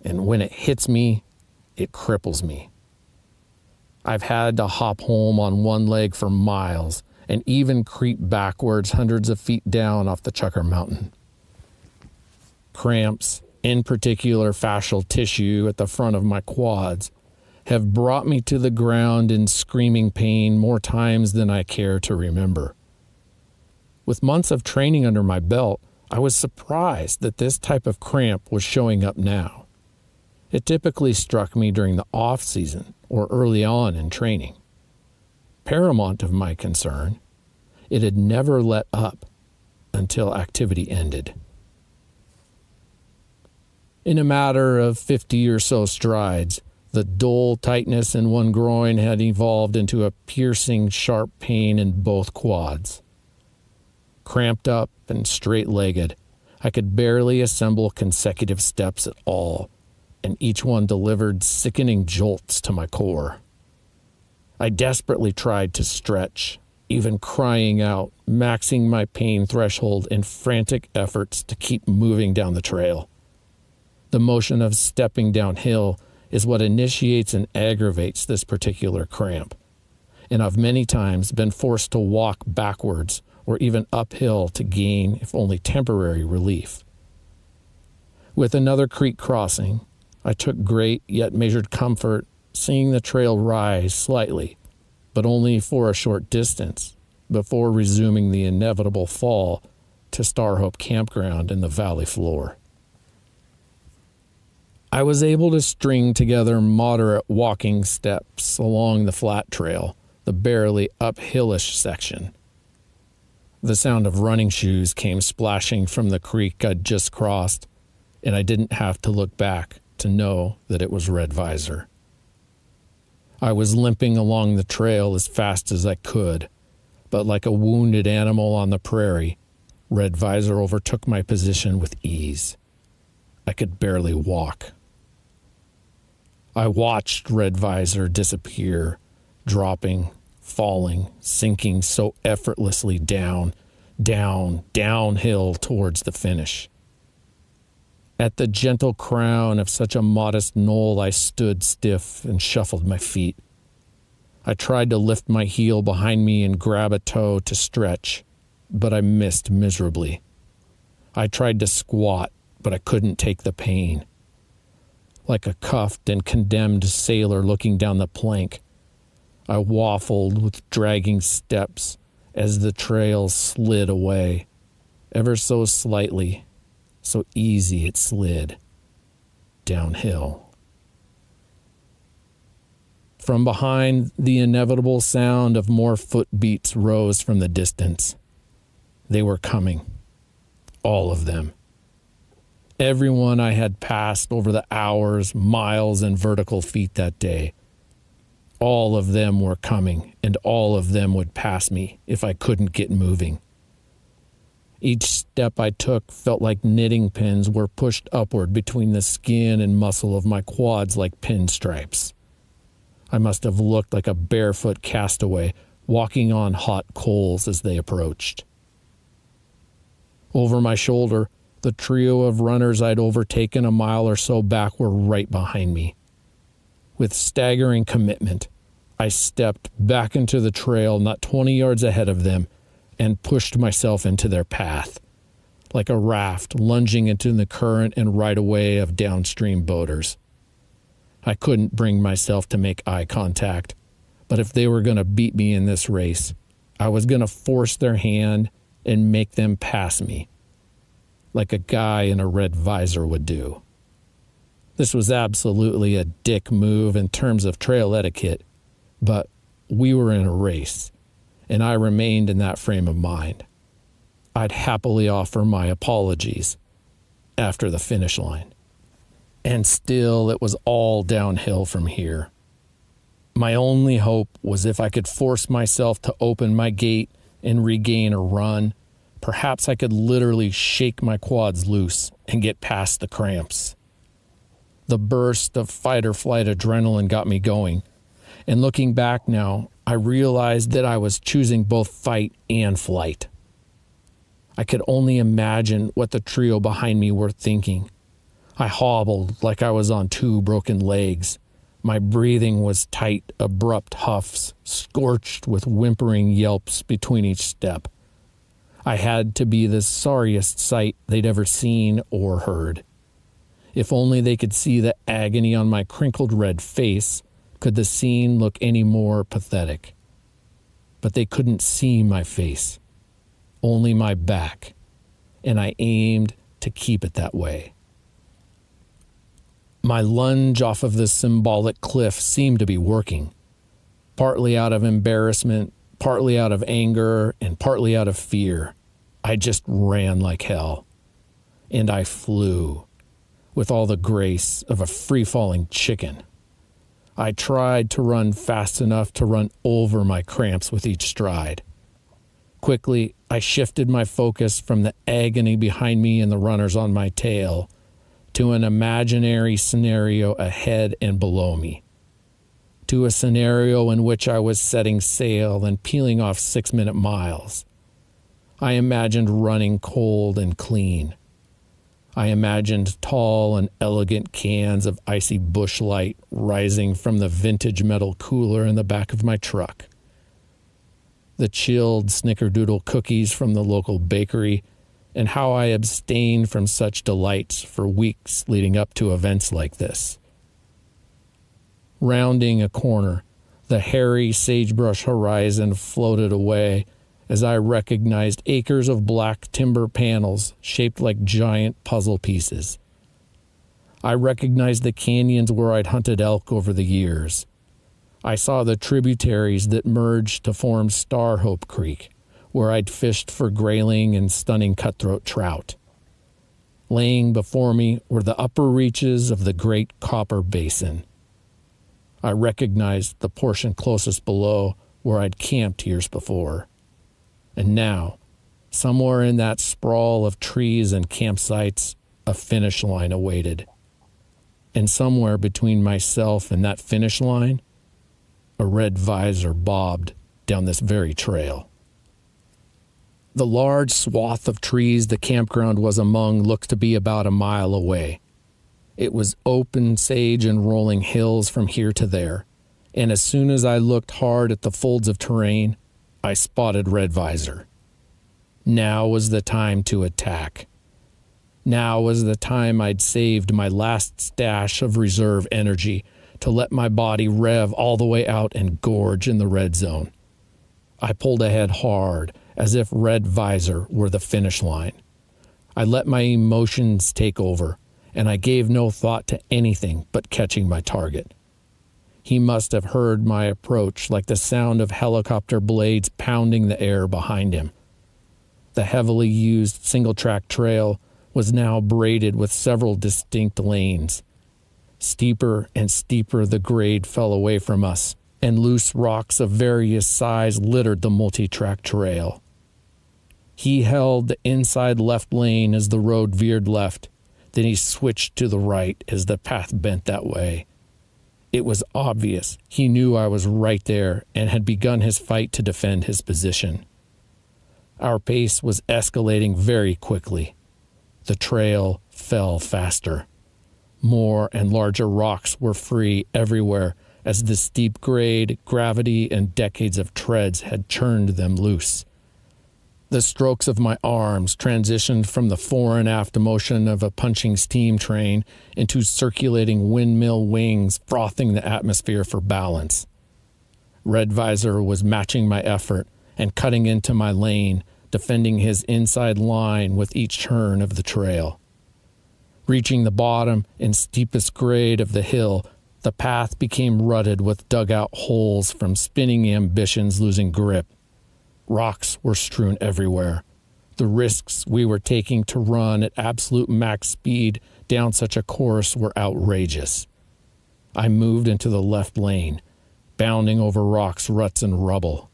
and when it hits me, it cripples me. I've had to hop home on one leg for miles and even creep backwards hundreds of feet down off the Chucker Mountain. Cramps, in particular fascial tissue at the front of my quads, have brought me to the ground in screaming pain more times than I care to remember. With months of training under my belt, I was surprised that this type of cramp was showing up now. It typically struck me during the off-season or early on in training. Paramount of my concern, it had never let up until activity ended. In a matter of 50 or so strides, the dull tightness in one groin had evolved into a piercing, sharp pain in both quads. Cramped up and straight-legged, I could barely assemble consecutive steps at all, and each one delivered sickening jolts to my core. I desperately tried to stretch, even crying out, maxing my pain threshold in frantic efforts to keep moving down the trail. The motion of stepping downhill is what initiates and aggravates this particular cramp, and I've many times been forced to walk backwards or even uphill to gain, if only temporary, relief. With another creek crossing, I took great yet measured comfort seeing the trail rise slightly, but only for a short distance, before resuming the inevitable fall to Standhope Campground in the valley floor. I was able to string together moderate walking steps along the flat trail, the barely uphillish section. The sound of running shoes came splashing from the creek I'd just crossed, and I didn't have to look back to know that it was Red Visor. I was limping along the trail as fast as I could, but like a wounded animal on the prairie, Red Visor overtook my position with ease. I could barely walk. I watched Red Visor disappear, dropping, falling, sinking so effortlessly downhill towards the finish. At the gentle crown of such a modest knoll, I stood stiff and shuffled my feet. I tried to lift my heel behind me and grab a toe to stretch, but I missed miserably. I tried to squat, but I couldn't take the pain. Like a cuffed and condemned sailor looking down the plank, I waffled with dragging steps as the trail slid away, ever so slightly, so easy it slid, downhill. From behind, the inevitable sound of more footbeats rose from the distance. They were coming, all of them. Everyone I had passed over the hours, miles, and vertical feet that day. All of them were coming, and all of them would pass me if I couldn't get moving. Each step I took felt like knitting pins were pushed upward between the skin and muscle of my quads like pinstripes. I must have looked like a barefoot castaway walking on hot coals as they approached. Over my shoulder, the trio of runners I'd overtaken a mile or so back were right behind me. With staggering commitment, I stepped back into the trail not 20 yards ahead of them and pushed myself into their path, like a raft lunging into the current and right-of-way of downstream boaters. I couldn't bring myself to make eye contact, but if they were going to beat me in this race, I was going to force their hand and make them pass me, like a guy in a red visor would do. This was absolutely a dick move in terms of trail etiquette, but we were in a race, and I remained in that frame of mind. I'd happily offer my apologies after the finish line. And still, it was all downhill from here. My only hope was if I could force myself to open my gait and regain a run, perhaps I could literally shake my quads loose and get past the cramps. The burst of fight or flight adrenaline got me going. And looking back now, I realized that I was choosing both fight and flight. I could only imagine what the trio behind me were thinking. I hobbled like I was on two broken legs. My breathing was tight, abrupt huffs, scorched with whimpering yelps between each step. I had to be the sorriest sight they'd ever seen or heard. If only they could see the agony on my crinkled red face, could the scene look any more pathetic. But they couldn't see my face, only my back, and I aimed to keep it that way. My lunge off of the symbolic cliff seemed to be working, partly out of embarrassment, partly out of anger, and partly out of fear. I just ran like hell, and I flew with all the grace of a free-falling chicken. I tried to run fast enough to run over my cramps with each stride. Quickly, I shifted my focus from the agony behind me and the runners on my tail to an imaginary scenario ahead and below me, to a scenario in which I was setting sail and peeling off 6-minute miles. I imagined running cold and clean. I imagined tall and elegant cans of icy Busch Light rising from the vintage metal cooler in the back of my truck. The chilled snickerdoodle cookies from the local bakery, and how I abstained from such delights for weeks leading up to events like this. Rounding a corner, the hairy sagebrush horizon floated away as I recognized acres of black timber panels shaped like giant puzzle pieces. I recognized the canyons where I'd hunted elk over the years. I saw the tributaries that merged to form Standhope Creek, where I'd fished for grayling and stunning cutthroat trout. Laying before me were the upper reaches of the Great Copper Basin. I recognized the portion closest below where I'd camped years before. And now, somewhere in that sprawl of trees and campsites, a finish line awaited. And somewhere between myself and that finish line, a red visor bobbed down this very trail. The large swath of trees the campground was among looked to be about a mile away. It was open sage and rolling hills from here to there, and as soon as I looked hard at the folds of terrain, I spotted red visor. Now was the time to attack. Now was the time I'd saved my last stash of reserve energy to let my body rev all the way out and gorge in the red zone. I pulled ahead hard, as if red visor were the finish line. I let my emotions take over, and I gave no thought to anything but catching my target. He must have heard my approach like the sound of helicopter blades pounding the air behind him. The heavily used single-track trail was now braided with several distinct lanes. Steeper and steeper the grade fell away from us, and loose rocks of various size littered the multi-track trail. He held the inside left lane as the road veered left, then he switched to the right as the path bent that way. It was obvious he knew I was right there and had begun his fight to defend his position. Our pace was escalating very quickly. The trail fell faster. More and larger rocks were free everywhere as the steep grade, gravity, and decades of treads had churned them loose. The strokes of my arms transitioned from the fore and aft motion of a punching steam train into circulating windmill wings frothing the atmosphere for balance. Red Visor was matching my effort and cutting into my lane, defending his inside line with each turn of the trail. Reaching the bottom and steepest grade of the hill, the path became rutted with dugout holes from spinning ambitions losing grip. Rocks were strewn everywhere. The risks we were taking to run at absolute max speed down such a course were outrageous. I moved into the left lane, bounding over rocks, ruts, and rubble.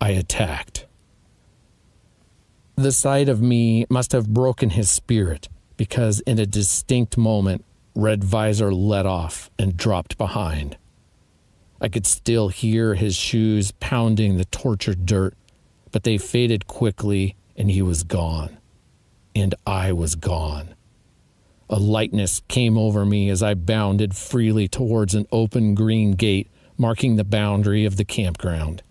I attacked. The sight of me must have broken his spirit, because in a distinct moment, red visor let off and dropped behind. I could still hear his shoes pounding the tortured dirt, but they faded quickly and he was gone. And I was gone. A lightness came over me as I bounded freely towards an open green gate marking the boundary of the campground.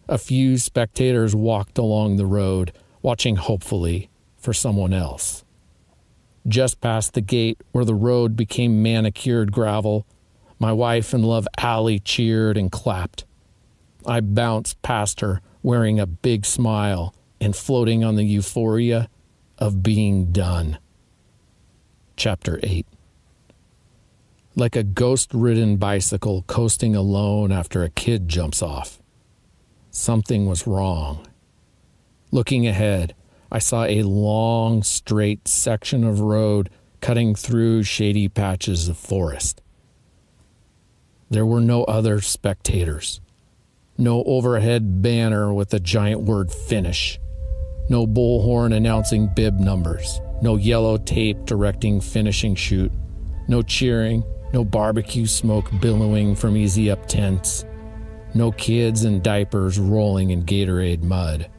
A few spectators walked along the road, watching hopefully for someone else. Just past the gate, where the road became manicured gravel, my wife and love Allie cheered and clapped. I bounced past her, wearing a big smile and floating on the euphoria of being done. Chapter 8. Like a ghost-ridden bicycle coasting alone after a kid jumps off. Something was wrong. Looking ahead, I saw a long, straight section of road cutting through shady patches of forest. There were no other spectators. No overhead banner with the giant word "Finish." No bullhorn announcing bib numbers. No yellow tape directing finishing chute. No cheering. No barbecue smoke billowing from easy-up tents. No kids in diapers rolling in Gatorade mud.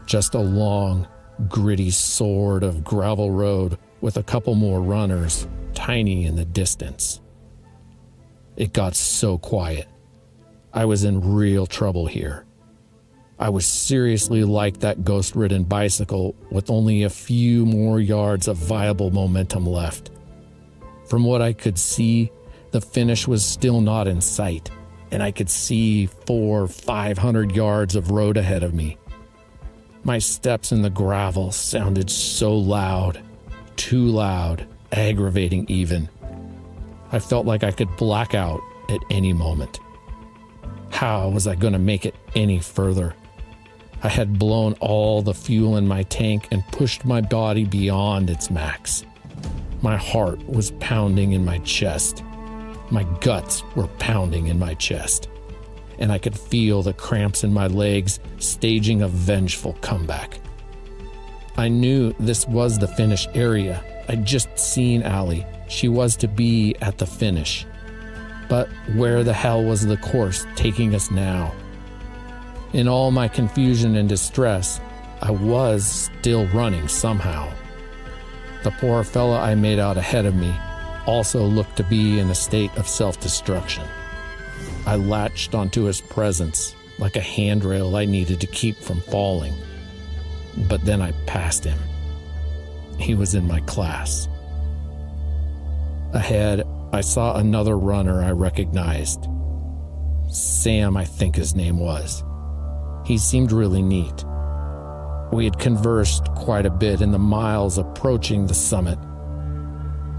Just a long, gritty sword of gravel road with a couple more runners, tiny in the distance. It got so quiet. I was in real trouble here. I was seriously like that ghost-ridden bicycle with only a few more yards of viable momentum left. From what I could see, the finish was still not in sight, and I could see 400-500 yards of road ahead of me. My steps in the gravel sounded so loud, too loud, aggravating even. I felt like I could black out at any moment. How was I going to make it any further? I had blown all the fuel in my tank and pushed my body beyond its max. My heart was pounding in my chest. My guts were pounding in my chest. And I could feel the cramps in my legs staging a vengeful comeback. I knew this was the finish area. I'd just seen Allie. She was to be at the finish. But where the hell was the course taking us now? In all my confusion and distress, I was still running somehow. The poor fella I made out ahead of me also looked to be in a state of self-destruction. I latched onto his presence like a handrail I needed to keep from falling. But then I passed him. He was in my class. Ahead, I saw another runner I recognized. Sam, I think his name was. He seemed really neat. We had conversed quite a bit in the miles approaching the summit.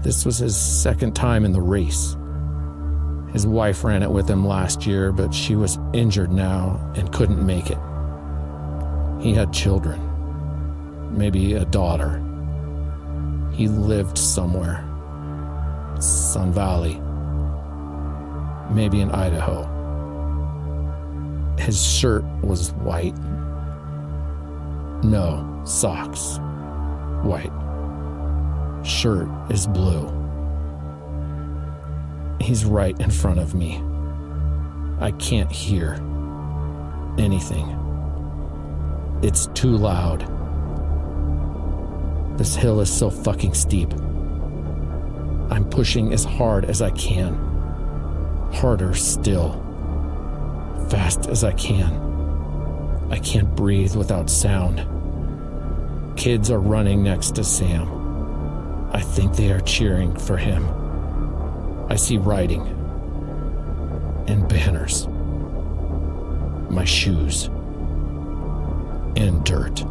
This was his second time in the race. His wife ran it with him last year, but she was injured now and couldn't make it. He had children, maybe a daughter. He lived somewhere. Sun Valley. Maybe in Idaho. His shirt was white. No, socks. White. Shirt is blue. He's right in front of me. I can't hear anything. It's too loud. This hill is so fucking steep. I'm pushing as hard as I can. Harder still. Fast as I can. I can't breathe without sound. Kids are running next to Sam. I think they are cheering for him. I see writing and banners. My shoes and dirt.